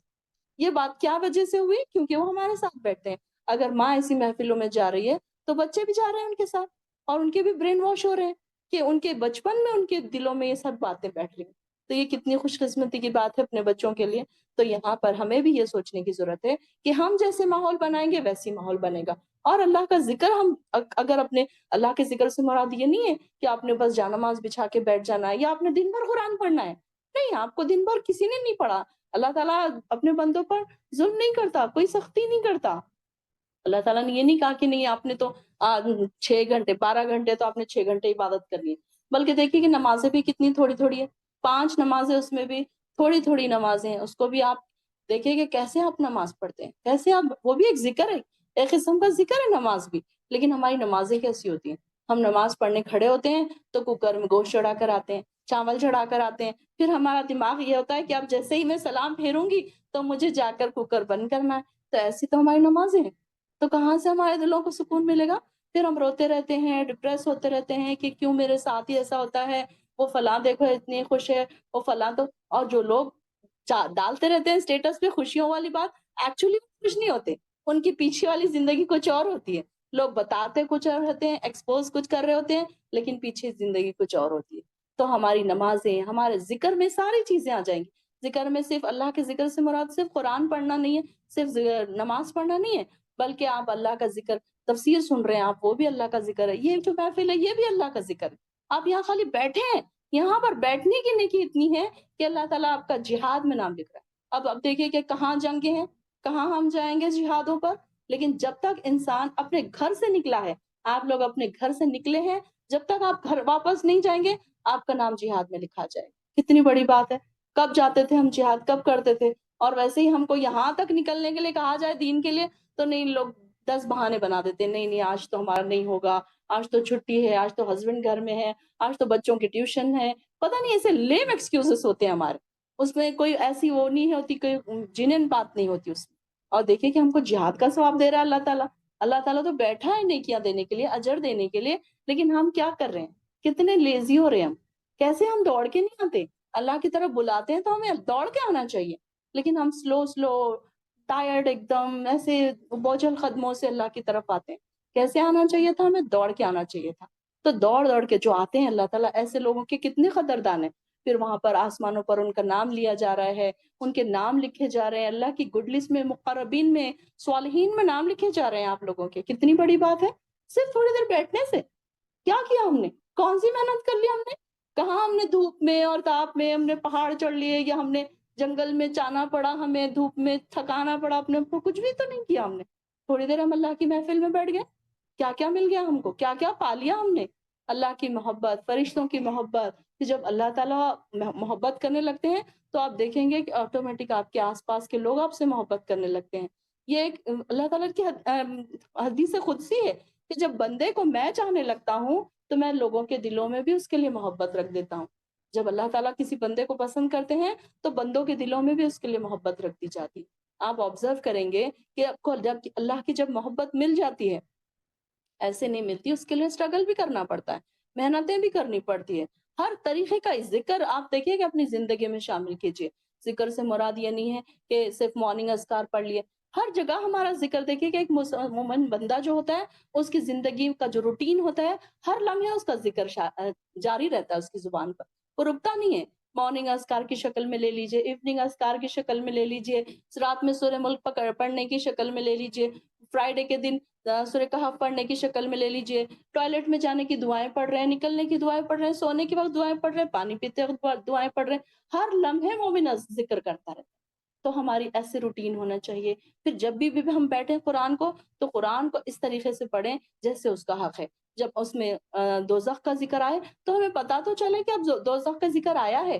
یہ بات کیا وجہ سے ہوئی؟ کیونکہ وہ ہمارے ساتھ بیٹھتے ہیں. اگر ماں ایسی محفلوں میں جا رہی ہے تو بچے بھی جا رہے ہیں ان کے ساتھ، اور ان کے بھی برین واش ہو رہے ہیں کہ ان کے بچپن میں ان کے دلوں میں یہ سب باتیں بیٹھ رہی ہیں. تو یہ کتنی خوش قسمتی کی بات ہے اپنے بچوں کے لیے. تو یہاں پر ہمیں بھی یہ سوچنے کی ضرورت ہے کہ ہم جیسے ماحول بنائیں گے ویسی ماحول بنے گا. اور اللہ کا ذکر ہم اگر اپنے اللہ کے ذکر سے مراد یہ نہیں ہے کہ آپ نے بس جانماز بچھا کے بیٹھ جانا ہے یا آپ نے دن بھر قرآن پڑھنا ہے. نہیں، آپ کو دن بھر کسی نے نہیں پڑھا. اللہ تعالیٰ اپنے بندوں پر ظلم نہیں کرتا، کوئی سختی نہیں کرتا. اللہ تعالیٰ نے یہ نہیں کہا کہ نہیں آپ نے تو 6 گھنٹے 12 گھنٹے تو آپ نے 6 گھنٹے عبادت کرنی ہے. بلکہ دیکھیے کہ نمازیں بھی کتنی تھوڑی تھوڑی ہیں، 5 نمازیں اس میں بھی تھوڑی تھوڑی نمازیں ہیں. اس کو بھی آپ دیکھیں کہ کیسے آپ نماز پڑھتے ہیں، کیسے آپ، وہ بھی ایک ذکر ہے، ایک قسم کا ذکر ہے نماز بھی. لیکن ہماری نمازیں کیسی ہوتی ہیں؟ ہم نماز پڑھنے کھڑے ہوتے ہیں تو کوکر میں گوشت چڑھا کر آتے ہیں، چاول چڑھا کر آتے ہیں، پھر ہمارا دماغ یہ ہوتا ہے کہ اب جیسے ہی میں سلام پھیروں گی تو مجھے جا کر کوکر بند کرنا ہے. تو ایسی تو ہماری نمازیں ہیں. تو کہاں سے ہمارے دلوں کو سکون ملے گا؟ پھر ہم روتے رہتے ہیں، ڈپریس ہوتے رہتے ہیں کہ کیوں میرے ساتھ ہی ایسا ہوتا ہے، وہ فلاں دیکھو اتنی خوش ہے، وہ فلاں. تو اور جو لوگ ڈالتے رہتے ہیں اسٹیٹس پہ خوشیوں والی بات، ایکچولی خوش نہیں ہوتے، ان کی پیچھے والی زندگی کچھ اور ہوتی ہے. لوگ بتاتے کچھ اور رہتے ہیں، ایکسپوز کچھ کر رہے ہوتے ہیں، لیکن پیچھے زندگی کچھ اور ہوتی ہے. تو ہماری نمازیں، ہمارے ذکر میں ساری چیزیں آ جائیں گی. ذکر میں صرف اللہ کے ذکر سے مراد صرف قرآن پڑھنا نہیں ہے، صرف نماز پڑھنا نہیں ہے، بلکہ آپ اللہ کا ذکر، تفسیر سن رہے ہیں آپ، وہ بھی اللہ کا ذکر ہے. یہ جو محفل ہے یہ بھی اللہ کا ذکر ہے. آپ یہاں خالی بیٹھے ہیں، یہاں پر بیٹھنے کی نیکی اتنی ہے کہ اللہ تعالیٰ آپ کا جہاد میں نام لکھ رہا ہے. اب دیکھیے کہ کہاں جنگیں ہیں، کہاں ہم جائیں گے جہادوں پر. لیکن جب تک انسان اپنے گھر سے نکلا ہے، آپ لوگ اپنے گھر سے نکلے ہیں، جب تک آپ گھر واپس نہیں جائیں گے آپ کا نام جہاد میں لکھا جائے. کتنی بڑی بات ہے. کب جاتے تھے ہم جہاد، کب کرتے تھے؟ اور ویسے ہی ہم کو یہاں تک نکلنے کے لیے کہا جائے دین کے لیے تو نہیں، لوگ 10 بہانے بنا دیتے ہیں، نہیں نہیں آج تو ہمارا نہیں ہوگا، آج تو چھٹی ہے، آج تو ہسبینڈ گھر میں ہے، آج تو بچوں کی ٹیوشن ہے، پتہ نہیں ایسے لیم ایکسکیوزز ہوتے ہیں ہمارے، اس میں کوئی ایسی وہ نہیں ہوتی، کوئی جنن بات نہیں ہوتی اس میں۔ اور دیکھیں کہ ہم کو جہاد کا ثواب دے رہا ہے اللہ تعالیٰ، اللہ تعالیٰ تو بیٹھا ہے نیکیاں دینے کے لیے، اجر دینے کے لیے، لیکن ہم کیا کر رہے ہیں، کتنے لیزی ہو رہے ہیں ہم، کیسے ہم دوڑ کے نہیں آتے، اللہ کی طرف بلاتے ہیں تو ہمیں دوڑ کے آنا چاہیے، لیکن ہم سلو ٹائرڈ ایک دم ایسے بوجھل قدموں سے اللہ کی طرف آتے ہیں۔ کیسے آنا چاہیے تھا، ہمیں دوڑ کے آنا چاہیے تھا۔ تو دوڑ کے جو آتے ہیں اللہ تعالیٰ ایسے لوگوں کے کتنے قدردان ہیں، پھر وہاں پر آسمانوں پر ان کا نام لیا جا رہا ہے، ان کے نام لکھے جا رہے ہیں، اللہ کی گڈ لسٹ میں، مقربین میں، صالحین میں نام لکھے جا رہے ہیں آپ لوگوں کے۔ کتنی بڑی بات ہے، صرف تھوڑی دیر بیٹھنے سے کیا کیا ہم نے، کون سی محنت کر لی ہم نے، کہاں ہم نے دھوپ میں اور تاپ میں ہم نے پہاڑ چڑھ لیے، یا ہم نے جنگل میں جانا پڑا، ہمیں دھوپ میں تھکانا پڑا اپنے کو، کچھ بھی تو نہیں کیا ہم نے، تھوڑی دیر ہم اللہ کی محفل میں بیٹھ گئے، کیا کیا مل گیا ہم کو، کیا کیا پا لیا ہم نے، اللہ کی محبت، فرشتوں کی محبت۔ کہ جب اللہ تعالیٰ محبت کرنے لگتے ہیں تو آپ دیکھیں گے کہ آٹومیٹک آپ کے آس پاس کے لوگ آپ سے محبت کرنے لگتے ہیں۔ یہ ایک اللہ تعالیٰ کی حدیث قدسی ہے کہ جب بندے کو میں چاہنے لگتا ہوں تو میں لوگوں کے دلوں میں بھی اس کے لیے محبت رکھ دیتا ہوں۔ جب اللہ تعالیٰ کسی بندے کو پسند کرتے ہیں تو بندوں کے دلوں میں بھی اس کے لیے محبت رکھ دی جاتی۔ آپ آبزرو کریں گے کہ آپ کو جب اللہ کی جب محبت مل جاتی ہے، ایسے نہیں ملتی، اس کے لیے اسٹرگل بھی کرنا پڑتا ہے، محنتیں بھی کرنی پڑتی ہے۔ ہر طریقے کا ذکر آپ دیکھیے کہ اپنی زندگی میں شامل کیجیے۔ ذکر سے مراد یہ نہیں ہے کہ صرف مارننگ اذکار پڑھ لیے، ہر جگہ ہمارا ذکر دیکھیے کہ ایک مومن بندہ جو ہوتا ہے اس کی زندگی کا جو روٹین ہوتا ہے، ہر لمحے اس کا ذکر جاری رہتا ہے اس کی زبان پر، وہ رکتا نہیں ہے۔ مارننگ اذکار کی شکل میں لے لیجیے، ایوننگ اذکار کی شکل میں لے لیجیے، رات میں سورہ ملک پڑھنے کی شکل میں لے لیجیے، فرائیڈے کے دن سورہ کہف پڑھنے کی شکل میں لے لیجیے، ٹوائلٹ میں جانے کی دعائیں پڑھ رہے ہیں، نکلنے کی دعائیں پڑھ رہے ہیں، سونے کے وقت دعائیں پڑھ رہے ہیں، پانی پیتے وقت دعائیں پڑھ رہے ہیں، ہر لمحے مومن ذکر کرتا رہتا ہے۔ تو ہماری ایسے روٹین ہونا چاہیے۔ پھر جب بھی ہم بیٹھیں قرآن کو تو قرآن کو اس طریقے سے پڑھیں جیسے اس کا حق ہے۔ جب اس میں دوزخ کا ذکر آئے تو ہمیں پتا تو چلے کہ اب دوزخ کا ذکر آیا ہے،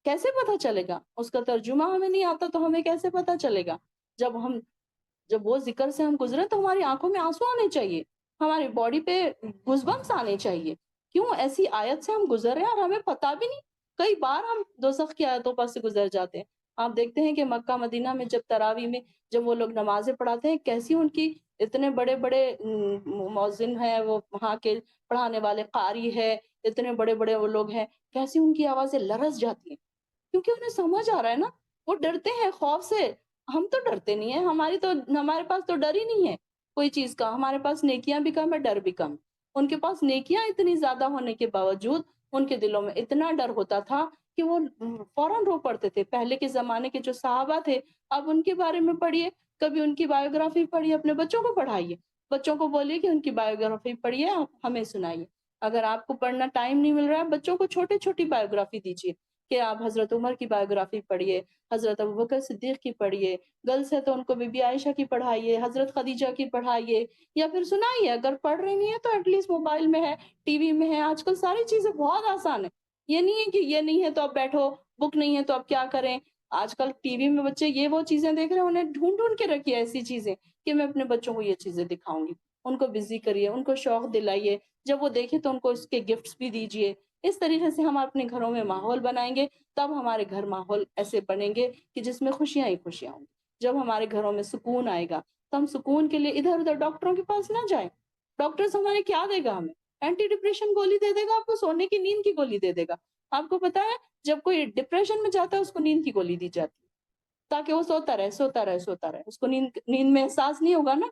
کیسے پتا چلے گا، اس کا ترجمہ ہمیں نہیں آتا تو ہمیں کیسے پتا چلے گا۔ جب وہ ذکر سے ہم گزرے تو ہماری آنکھوں میں آنسو آنے چاہیے، ہماری باڈی پہ گوز بمپس آنے چاہیے، کیوں ایسی آیت سے ہم گزر رہے ہیں اور ہمیں پتا بھی نہیں۔ کئی بار ہم دوزخ کی آیتوں پر سے گزر جاتے ہیں۔ آپ دیکھتے ہیں کہ مکہ مدینہ میں جب تراویح میں جب وہ لوگ نمازیں پڑھاتے ہیں، کیسی ان کی اتنے بڑے بڑے مؤذن ہیں، وہ وہاں کے پڑھانے والے قاری ہے، اتنے بڑے بڑے وہ لوگ ہیں، کیسی ان کی آوازیں لرز جاتی ہیں، کیونکہ انہیں سمجھ آ رہا ہے نا، وہ ڈرتے ہیں خوف سے۔ ہم تو ڈرتے نہیں ہیں، ہمارے پاس تو ڈر ہی نہیں ہے کوئی چیز کا، ہمارے پاس نیکیاں بھی کم ہے، ڈر بھی کم۔ ان کے پاس نیکیاں اتنی زیادہ ہونے کے باوجود ان کے دلوں میں اتنا ڈر ہوتا تھا کہ وہ فوراً رو پڑتے تھے۔ پہلے کے زمانے کے جو صحابہ تھے، اب ان کے بارے میں پڑھیے، کبھی ان کی بایوگرافی پڑھیے، اپنے بچوں کو پڑھائیے، بچوں کو بولیے کہ ان کی بایوگرافی پڑھیے، آپ ہمیں سنائیے۔ اگر آپ کو پڑھنا ٹائم نہیں مل رہا ہے، بچوں کو چھوٹی چھوٹی بایوگرافی دیجیے کہ آپ حضرت عمر کی بایوگرافی پڑھیے، حضرت ابوبکر صدیق کی پڑھیے، گرلس ہے تو ان کو بی بی عائشہ کی پڑھائیے، حضرت خدیجہ کی پڑھائیے، یا پھر سنائیے۔ اگر پڑھ رہی نہیں ہے تو ایٹ لیسٹ موبائل میں ہے، ٹی وی میں ہے، آج کل ساری چیزیں بہت آسان ہیں۔ یہ نہیں ہے کہ یہ نہیں ہے تو اب بیٹھو، بک نہیں ہے تو اب کیا کریں۔ آج کل ٹی وی میں بچے یہ وہ چیزیں دیکھ رہے ہیں، انہیں ڈھونڈ ڈھونڈ کے رکھیے ایسی چیزیں کہ میں اپنے بچوں کو یہ چیزیں دکھاؤں گی، ان کو بزی کریے، ان کو شوق دلائیے، جب وہ دیکھے تو ان کو اس کے گفٹس بھی دیجیے۔ اس طریقے سے ہم اپنے گھروں میں ماحول بنائیں گے، تب ہمارے گھر ماحول ایسے بنیں گے کہ جس میں خوشیاں ہی خوشیاں ہوں گی۔ جب ہمارے گھروں میں سکون آئے گا تو ہم سکون کے لیے ادھر ادھر ڈاکٹروں کے پاس نہ جائیں۔ ڈاکٹرز ہمارے کیا دے گا ہمیں؟ اینٹی ڈپریشن گولی دے دے گا آپ کو، سونے کی نیند کی گولی دے دے گا۔ آپ کو پتا ہے جب کوئی ڈپریشن میں جاتا ہے اس کو نیند کی گولی دی جاتی ہے تاکہ وہ سوتا رہے سوتا رہے سوتا رہے، اس کو نیند میں احساس نہیں ہوگا نا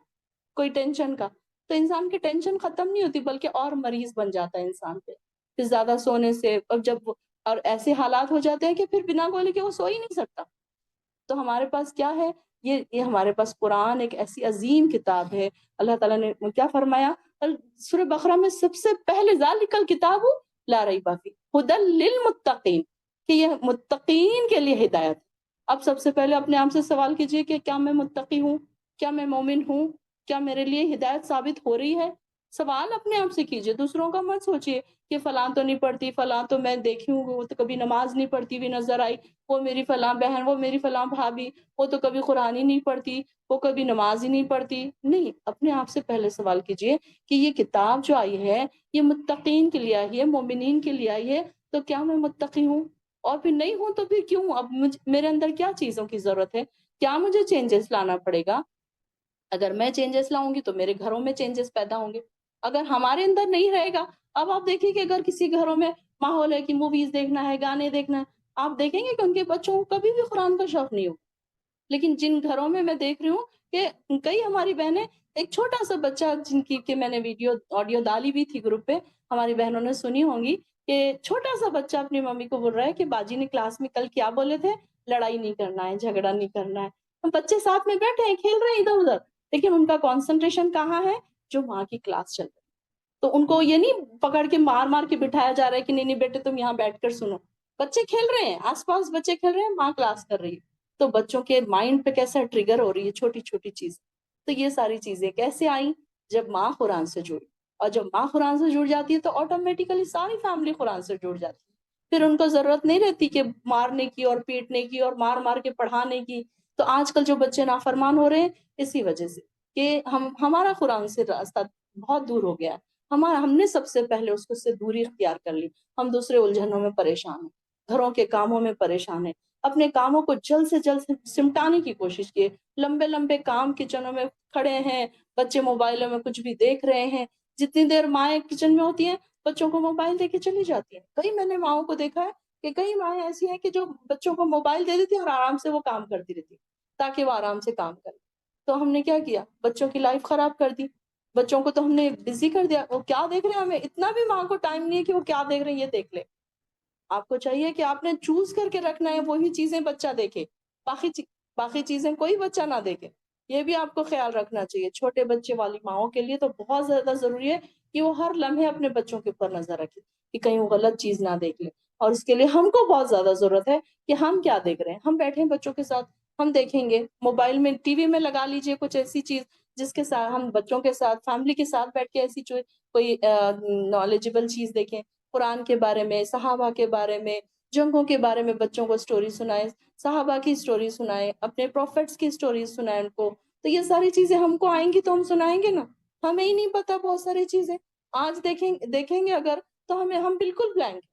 کوئی ٹینشن کا، تو انسان کی ٹینشن ختم نہیں ہوتی بلکہ اور مریض بن جاتا ہے انسان پہ، پھر زیادہ سونے سے، اور ایسے حالات ہو جاتے ہیں کہ پھر بنا گولی کے وہ سو ہی نہیں سکتا۔ تو ہمارے پاس کیا ہے، یہ ہمارے پاس قرآن ایک ایسی عظیم کتاب ہے۔ اللہ تعالیٰ نے کیا فرمایا سورہ بقرہ میں سب سے پہلے، ذالک الکتاب لا ریب فیہ ھدی للمتقین، کہ یہ متقین کے لیے ہدایت۔ اب سب سے پہلے اپنے آپ سے سوال کیجئے کہ کیا میں متقی ہوں، کیا میں مومن ہوں، کیا میرے لیے ہدایت ثابت ہو رہی ہے؟ سوال اپنے آپ سے کیجئے، دوسروں کا مت سوچئے کہ فلاں تو نہیں پڑھتی، فلاں تو میں دیکھی ہوں وہ تو کبھی نماز نہیں پڑھتی ہوئی نظر آئی، وہ میری فلاں بہن، وہ میری فلاں بھابھی، وہ تو کبھی قرآن ہی نہیں پڑھتی، وہ کبھی نماز ہی نہیں پڑھتی۔ نہیں، اپنے آپ سے پہلے سوال کیجئے کہ یہ کتاب جو آئی ہے یہ متقین کے لیے آئی ہے، مومنین کے لیے آئی ہے، تو کیا میں متقی ہوں؟ اور پھر نہیں ہوں تو پھر کیوں؟ اب میرے اندر کیا چیزوں کی ضرورت ہے؟ کیا مجھے چینجز لانا پڑے گا؟ اگر میں چینجز لاؤں گی تو میرے گھروں میں چینجز پیدا ہوں گے۔ اگر ہمارے اندر نہیں رہے گا، اب آپ دیکھیں کہ اگر کسی گھروں میں ماحول ہے کہ موویز دیکھنا ہے، گانے دیکھنا ہے، آپ دیکھیں گے کہ ان کے بچوں کو کبھی بھی قرآن کا شوق نہیں ہو۔ لیکن جن گھروں میں دیکھ رہی ہوں کہ کئی ہماری بہنیں، ایک چھوٹا سا بچہ جن کی کہ میں نے ویڈیو آڈیو ڈالی بھی تھی گروپ پہ، ہماری بہنوں نے سنی ہوں گی، کہ چھوٹا سا بچہ اپنی ممی کو بول رہا ہے کہ باجی نے کلاس میں کل کیا بولے تھے، لڑائی نہیں کرنا ہے، جھگڑا نہیں کرنا ہے۔ بچے ساتھ میں بیٹھے ہیں، کھیل رہے ہیں ادھر ادھر، لیکن ان کا کانسنٹریشن کہاں ہے؟ جو ماں کی کلاس چل رہی ہے۔ تو ان کو یہ نہیں پکڑ کے مار مار کے بٹھایا جا رہا ہے کہ نہیں نہیں بیٹے تم یہاں بیٹھ کر سنو۔ بچے کھیل رہے ہیں، آس پاس بچے کھیل رہے ہیں، ماں کلاس کر رہی ہے۔ تو بچوں کے مائنڈ پہ کیسا ٹریگر ہو رہی ہے چھوٹی چھوٹی چیز۔ تو یہ ساری چیزیں کیسے آئیں؟ جب ماں قرآن سے جڑی، اور جب ماں قرآن سے جڑ جاتی ہے تو آٹومیٹیکلی ساری فیملی قرآن سے جڑ جاتی ہے۔ پھر ان کو ضرورت نہیں رہتی کہ مارنے کی اور پیٹنے کی اور مار مار کے پڑھانے کی۔ تو آج کل جو بچے نافرمان ہو رہے ہیں اسی وجہ سے کہ ہمارا قرآن سے راستہ بہت دور ہو گیا ہے۔ ہم نے سب سے پہلے اس کو سے دوری اختیار کر لی، ہم دوسرے الجھنوں میں پریشان ہیں، گھروں کے کاموں میں پریشان ہیں، اپنے کاموں کو جلد سے جلد سمٹانے کی کوشش کیے، لمبے لمبے کام کچنوں میں کھڑے ہیں، بچے موبائلوں میں کچھ بھی دیکھ رہے ہیں، جتنی دیر مائیں کچن میں ہوتی ہیں بچوں کو موبائل دے کے چلی جاتی ہیں۔ کئی میں نے ماؤں کو دیکھا ہے کہ کئی مائیں ایسی ہیں کہ جو بچوں کو موبائل دے دیتی ہیں اور آرام سے وہ کام کرتی رہتی تاکہ وہ آرام سے کام کرے۔ تو ہم نے کیا کیا؟ بچوں کی لائف خراب کر دی، بچوں کو تو ہم نے بزی کر دیا۔ وہ کیا دیکھ رہے ہیں، ہمیں اتنا بھی ماں کو ٹائم نہیں ہے کہ وہ کیا دیکھ رہے ہیں یہ دیکھ لے۔ آپ کو چاہیے کہ آپ نے چوز کر کے رکھنا ہے وہی چیزیں بچہ دیکھے، باقی باقی چیزیں کوئی بچہ نہ دیکھے۔ یہ بھی آپ کو خیال رکھنا چاہیے۔ چھوٹے بچے والی ماؤں کے لیے تو بہت زیادہ ضروری ہے کہ وہ ہر لمحے اپنے بچوں کے اوپر نظر رکھے کہ کہیں وہ غلط چیز نہ دیکھ لے۔ اور اس کے لیے ہم کو بہت زیادہ ضرورت ہے کہ ہم کیا دیکھ رہے ہیں۔ ہم بیٹھے ہیں بچوں کے ساتھ، ہم دیکھیں گے موبائل میں، ٹی وی میں لگا لیجئے کچھ ایسی چیز جس کے ساتھ ہم بچوں کے ساتھ، فیملی کے ساتھ بیٹھ کے ایسی کوئی نالجبل چیز دیکھیں، قرآن کے بارے میں، صحابہ کے بارے میں، جنگوں کے بارے میں بچوں کو سٹوری سنائیں، صحابہ کی سٹوری سنائیں، اپنے پروفیٹس کی سٹوری سنائیں ان کو۔ تو یہ ساری چیزیں ہم کو آئیں گی تو ہم سنائیں گے نا۔ ہمیں ہی نہیں پتا بہت ساری چیزیں، آج دیکھیں گے اگر تو ہم بالکل بلینک۔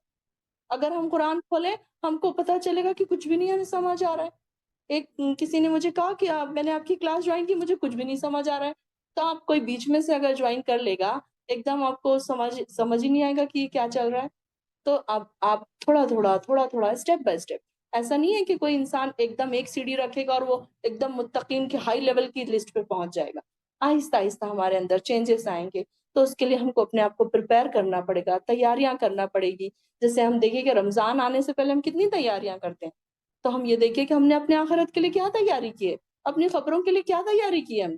اگر ہم قرآن کھولیں ہم کو پتا چلے گا کہ کچھ بھی نہیں ہمیں سمجھ آ رہا ہے۔ کسی نے مجھے کہا کہ میں نے آپ کی کلاس جوائن کی، مجھے کچھ بھی نہیں سمجھ آ رہا ہے۔ تو آپ کوئی بیچ میں سے اگر جوائن کر لے گا، ایک دم آپ کو سمجھ ہی نہیں آئے گا کہ یہ کیا چل رہا ہے۔ تو اب آپ تھوڑا تھوڑا اسٹیپ بائی اسٹیپ، ایسا نہیں ہے کہ کوئی انسان ایک دم ایک سیڑھی رکھے گا اور وہ ایک دم متقین کے ہائی لیول کی لسٹ پہ پہنچ جائے گا۔ آہستہ آہستہ ہمارے اندر چینجز آئیں گے۔ تو اس کے لیے ہم کو اپنے آپ کو پریپیئر کرنا پڑے گا، تیاریاں کرنا پڑے گی۔ جیسے ہم دیکھیں کہ رمضان آنے سے پہلے ہم کتنی تیاریاں کرتے ہیں، تو ہم یہ دیکھیں کہ ہم نے اپنے آخرت کے لیے کیا تیاری کی ہے، اپنی خبروں کے لیے کیا تیاری کی ہے۔ ہم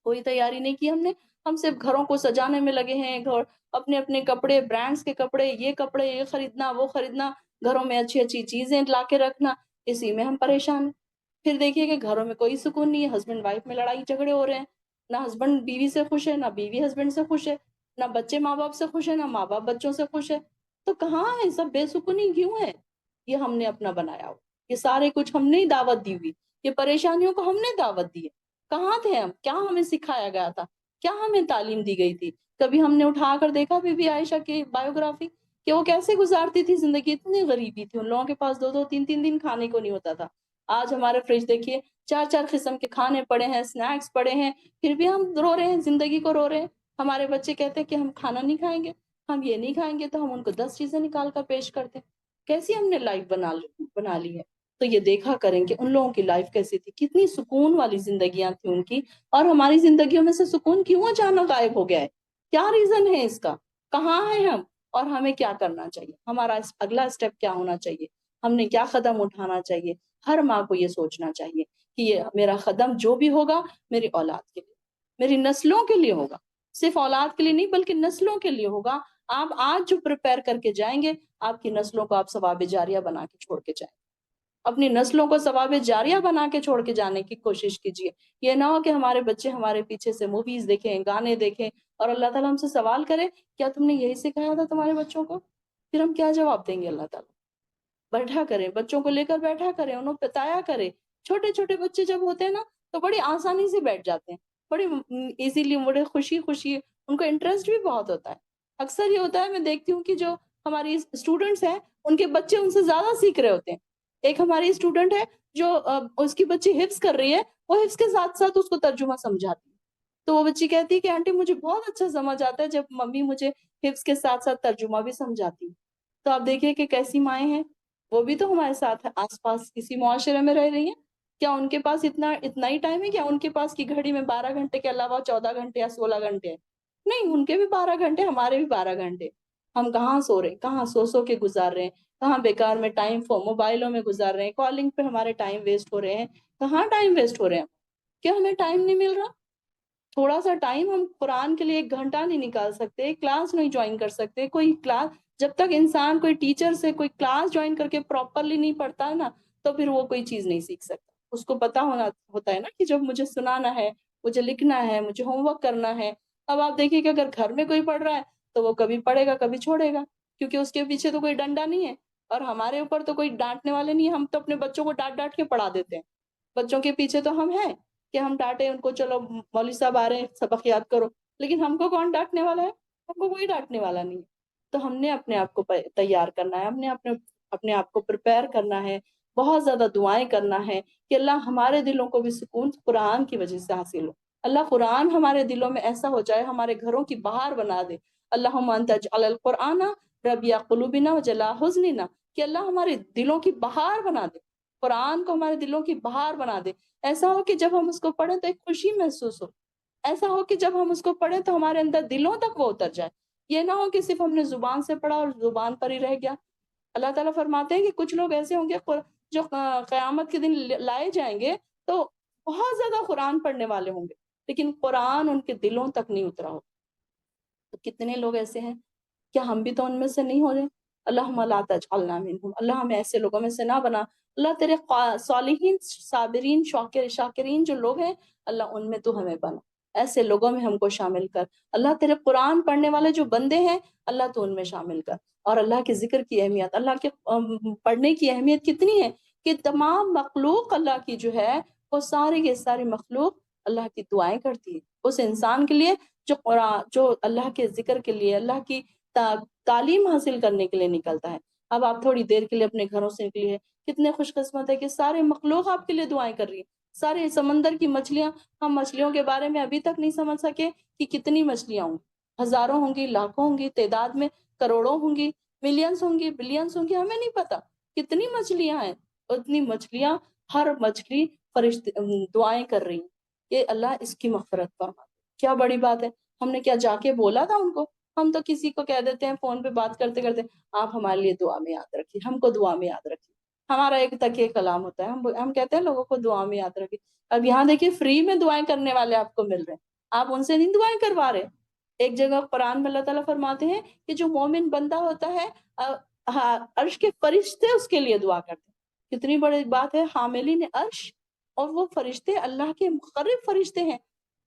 کوئی تیاری نہیں کی ہم نے، ہم صرف گھروں کو سجانے میں لگے ہیں، گھر اپنے اپنے کپڑے، برانڈز کے کپڑے، یہ خریدنا وہ خریدنا، گھروں میں اچھی اچھی چیزیں لا کے رکھنا، اسی میں ہم پریشان ہیں۔ پھر دیکھیے کہ گھروں میں کوئی سکون نہیں ہے، ہسبینڈ وائف میں لڑائی جھگڑے ہو رہے ہیں، نہ ہسبینڈ بیوی سے خوش ہے، نہ بیوی ہسبینڈ سے خوش ہے، نہ بچے ماں باپ سے خوش ہے، نہ ماں باپ بچوں سے خوش ہے۔ تو کہاں ہے سب؟ بے سکونی کیوں ہے؟ یہ ہم نے اپنا بنایا ہو، یہ سارے کچھ ہم نے دعوت دی ہوئی، یہ پریشانیوں کو ہم نے دعوت دی ہے۔ کہاں تھے ہم؟ کیا ہمیں سکھایا گیا تھا؟ کیا ہمیں تعلیم دی گئی تھی؟ کبھی ہم نے اٹھا کر دیکھا بی بی عائشہ کی بایوگرافی کہ وہ کیسے گزارتی تھی زندگی؟ اتنی غریبی تھی، ان لوگوں کے پاس 2 2 3 3 دن کھانے کو نہیں ہوتا تھا۔ آج ہمارے فریج دیکھیے 4 4 قسم کے کھانے پڑے ہیں، سنیکس پڑے ہیں، پھر بھی ہم رو رہے ہیں، زندگی کو رو رہے ہیں۔ ہمارے بچے کہتے ہیں کہ ہم کھانا نہیں کھائیں گے، ہم یہ نہیں کھائیں گے، تو ہم ان کو 10 چیزیں نکال کر پیش کرتے ہیں۔ کیسی ہم نے لائف بنا لی ہے؟ تو یہ دیکھا کریں کہ ان لوگوں کی لائف کیسی تھی، کتنی سکون والی زندگیاں تھیں ان کی، اور ہماری زندگیوں میں سے سکون کیوں اچانک غائب ہو گیا ہے؟ کیا ریزن ہے اس کا؟ کہاں ہیں ہم؟ اور ہمیں کیا کرنا چاہیے؟ ہمارا اگلا اسٹیپ کیا ہونا چاہیے؟ ہم نے کیا قدم اٹھانا چاہیے؟ ہر ماں کو یہ سوچنا چاہیے کہ یہ میرا قدم جو بھی ہوگا میری اولاد کے لیے، میری نسلوں کے لیے ہوگا، صرف اولاد کے لیے نہیں بلکہ نسلوں کے لیے ہوگا۔ آپ آج جو پریپیئر کر کے جائیں گے، آپ کی نسلوں کو آپ ثواب جاریہ بنا کے چھوڑ کے جائیں گے۔ اپنی نسلوں کو ثواب جاریہ بنا کے چھوڑ کے جانے کی کوشش کیجیے. یہ نہ ہو کہ ہمارے بچے ہمارے پیچھے سے موویز دیکھیں، گانے دیکھیں، اور اللہ تعالیٰ ہم سے سوال کرے کیا تم نے یہی سکھایا تھا تمہارے بچوں کو؟ پھر ہم کیا جواب دیں گے اللہ تعالیٰ؟ بیٹھا کریں، بچوں کو لے کر بیٹھا کریں، انہیں بتایا کریں. چھوٹے چھوٹے بچے جب ہوتے ہیں نا تو بڑی آسانی سے بیٹھ جاتے ہیں، بڑی ایزیلی، بڑے خوشی خوشی، ان کو انٹرسٹ بھی بہت ہوتا ہے. اکثر یہ ہوتا ہے، میں دیکھتی ہوں کہ جو ہماری اسٹوڈنٹس ہیں ان کے بچے ان سے زیادہ سیکھ رہے ہوتے ہیں. ایک ہماری اسٹوڈنٹ ہے جو اس کی بچی حفظ کر رہی ہے، وہ حفظ کے ساتھ ساتھ اس کو ترجمہ سمجھاتی ہے. تو وہ بچی کہتی ہے کہ آنٹی مجھے بہت اچھا سمجھ آتا ہے جب ممی مجھے حفظ کے ساتھ ساتھ ترجمہ بھی سمجھاتی. تو آپ دیکھیے کہ کیسی مائیں ہیں، وہ بھی تو ہمارے ساتھ آس پاس کسی معاشرے میں رہ رہی ہیں. کیا ان کے پاس اتنا ہی ٹائم ہے؟ کیا ان کے پاس کی گھڑی میں 12 گھنٹے کے علاوہ 14 گھنٹے یا 16 گھنٹے ہیں؟ نہیں، ان کے بھی 12 گھنٹے، ہمارے بھی 12 گھنٹے. ہم کہاں سو رہے ہیں، کہاں سو کے گزار رہے ہیں، کہاں بیکار میں ٹائم موبائلوں میں گزار رہے ہیں، کالنگ پہ ہمارے ٹائم ویسٹ ہو رہے ہیں. کہاں ٹائم ویسٹ ہو رہے ہیں؟ کیا ہمیں ٹائم نہیں مل رہا؟ تھوڑا سا ٹائم ہم قرآن کے لیے 1 گھنٹہ نہیں نکال سکتے، کلاس نہیں جوائن کر سکتے؟ کوئی کلاس جب تک انسان کوئی ٹیچر سے کوئی کلاس جوائن کر کے پراپرلی نہیں پڑھتا نا تو پھر وہ کوئی چیز نہیں سیکھ سکتا. اس کو پتا ہوتا ہے نا کہ جب مجھے سنانا ہے، مجھے لکھنا ہے، مجھے ہوم ورک کرنا ہے. اب آپ دیکھیے کہ اگر گھر میں کوئی پڑھ رہا ہے تو وہ کبھی پڑھے گا کبھی چھوڑے گا، کیونکہ اس کے پیچھے تو کوئی ڈنڈا نہیں ہے اور ہمارے اوپر تو کوئی ڈانٹنے والے نہیں ہے. ہم تو اپنے بچوں کو ڈانٹ ڈانٹ کے پڑھا دیتے ہیں. بچوں کے پیچھے تو ہم ہیں کہ ہم ڈانٹے ان کو، چلو مولوی صاحب آ رہے ہیں سبق یاد کرو، لیکن ہم کو کون ڈانٹنے والا ہے؟ ہم کو کوئی ڈانٹنے والا نہیں. تو ہم نے اپنے آپ کو تیار کرنا ہے، ہم نے اپنے آپ کو پریپئر کرنا ہے، بہت زیادہ دعائیں کرنا ہے کہ اللہ ہمارے دلوں کو بھی سکون قرآن کی وجہ سے حاصل ہو. اللہ قرآن ہمارے دلوں میں ایسا ہو جائے، ہمارے گھروں کی بہار بنا دے. اللہم انت اجعل القرآن ربیع قلوبنا وجلاء حزننا، کہ اللہ ہمارے دلوں کی بہار بنا دے، قرآن کو ہمارے دلوں کی بہار بنا دے. ایسا ہو کہ جب ہم اس کو پڑھیں تو ایک خوشی محسوس ہو، ایسا ہو کہ جب ہم اس کو پڑھیں تو ہمارے اندر دلوں تک وہ اتر جائے. یہ نہ ہو کہ صرف ہم نے زبان سے پڑھا اور زبان پر ہی رہ گیا. اللہ تعالیٰ فرماتے ہیں کہ کچھ لوگ ایسے ہوں گے جو قیامت کے دن لائے جائیں گے تو بہت زیادہ قرآن پڑھنے والے ہوں گے، لیکن قرآن ان کے دلوں تک نہیں اترا ہو. تو کتنے لوگ ایسے ہیں، کیا ہم بھی تو ان میں سے نہیں ہو رہے؟ اللہم لا تجعلنا منہم، اللہ ہمیں ایسے لوگوں میں سے نہ بنا. اللہ تیرے صالحین، صابرین، شاکرین جو لوگ ہیں، اللہ ان میں تو ہمیں بنا، ایسے لوگوں میں ہم کو شامل کر. اللہ تیرے قرآن پڑھنے والے جو بندے ہیں، اللہ تو ان میں شامل کر. اور اللہ کے ذکر کی اہمیت، اللہ کے پڑھنے کی اہمیت کتنی ہے کہ تمام مخلوق اللہ کی جو ہے وہ ساری کے ساری مخلوق اللہ کی دعائیں کرتی ہے اس انسان کے لیے جو اللہ کے ذکر کے لیے، اللہ کی تعلیم حاصل کرنے کے لیے نکلتا ہے. اب آپ تھوڑی دیر کے لیے اپنے گھروں سے نکلی ہے، کتنے خوش قسمت ہے کہ سارے مخلوق آپ کے لیے دعائیں کر رہی ہے. سارے سمندر کی مچھلیاں، ہم مچھلیوں کے بارے میں ابھی تک نہیں سمجھ سکے کہ کتنی مچھلیاں ہوں گی، ہزاروں ہوں گی، لاکھوں ہوں گی، تعداد میں کروڑوں ہوں گی، ملینز ہوں گی، بلینز ہوں گی، ہمیں نہیں پتا کتنی مچھلیاں ہیں. اتنی مچھلیاں، ہر مچھلی فرشتے دعائیں کر رہی ہیں کہ اللہ اس کی مغفرت فرما. کیا بڑی بات ہے. ہم نے کیا جا کے بولا تھا ان کو؟ ہم تو کسی کو کہہ دیتے ہیں فون پہ بات کرتے کرتے، آپ ہمارے لیے دعا میں یاد رکھیے، ہم کو دعا میں یاد رکھیے. ہمارا ایک تکیہ کلام ہوتا ہے، ہم کہتے ہیں لوگوں کو دعا میں یاد رکھیے. اب یہاں دیکھیے فری میں دعائیں کرنے والے آپ کو مل رہے ہیں، آپ ان سے نہیں دعائیں کروا رہے. ایک جگہ قرآن میں اللہ تعالیٰ فرماتے ہیں کہ جو مومن بندہ ہوتا ہے عرش کے فرشتے اس کے لیے دعا کرتے ہیں. کتنی بڑی بات ہے، حاملین عرش اور وہ فرشتے اللہ کے مقرب فرشتے ہیں،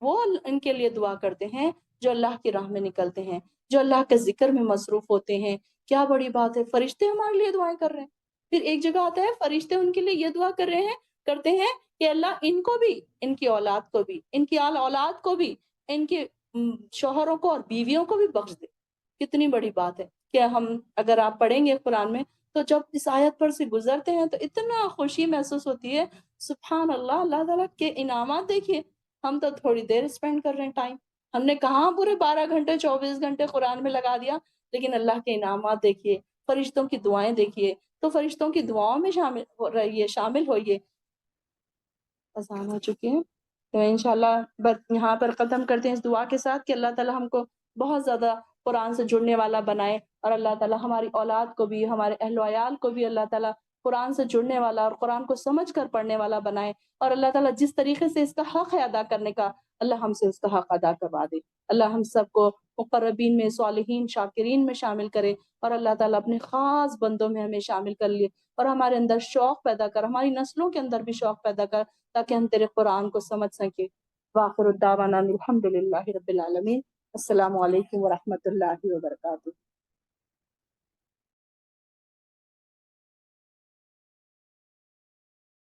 وہ ان کے لیے دعا کرتے ہیں جو اللہ کی راہ میں نکلتے ہیں، جو اللہ کے ذکر میں مصروف ہوتے ہیں. کیا بڑی بات ہے، فرشتے ہمارے لیے دعائیں کر رہے ہیں. پھر ایک جگہ آتا ہے فرشتے ان کے لیے یہ دعا کرتے ہیں کہ اللہ ان کو بھی، ان کی اولاد کو بھی، ان کی آل اولاد کو بھی، ان کے شوہروں کو اور بیویوں کو بھی بخش دے. کتنی بڑی بات ہے کہ ہم اگر آپ پڑھیں گے قرآن میں تو جب اس آیت پر سے گزرتے ہیں تو اتنا خوشی محسوس ہوتی ہے. سبحان اللہ، اللہ تعالیٰ کے انعامات دیکھیے. ہم تو تھوڑی دیر اسپینڈ کر رہے ہیں ٹائم، ہم نے کہاں پورے 12 گھنٹے 24 گھنٹے قرآن میں لگا دیا. لیکن اللہ کے انعامات دیکھیے، فرشتوں کی دعائیں دیکھیے. تو فرشتوں کی دعاؤں میں شامل ہوئیے. آسان ہو چکی ہے تو انشاءاللہ یہاں پر ختم کرتے ہیں اس دعا کے ساتھ کہ اللہ تعالیٰ ہم کو بہت زیادہ قرآن سے جڑنے والا بنائے، اور اللہ تعالیٰ ہماری اولاد کو بھی، ہمارے اہل و عیال کو بھی اللہ تعالیٰ قرآن سے جڑنے والا اور قرآن کو سمجھ کر پڑھنے والا بنائے. اور اللہ تعالیٰ جس طریقے سے اس کا حق ہے ادا کرنے کا، اللہ ہم سے اس کا حق ادا کروا دے۔ اللہ ہم سب کو مقربین میں، صالحین، شاکرین میں شامل کرے، اور اللہ تعالیٰ اپنے خاص بندوں میں ہمیں شامل کر لیے، اور ہمارے اندر شوق پیدا کر، ہماری نسلوں کے اندر بھی شوق پیدا کر، تاکہ ہم تیرے قرآن کو سمجھ سکیں۔ وآخر الدعوانا الحمد للہ رب العالمین۔ السلام علیکم ورحمۃ اللہ وبرکاتہ۔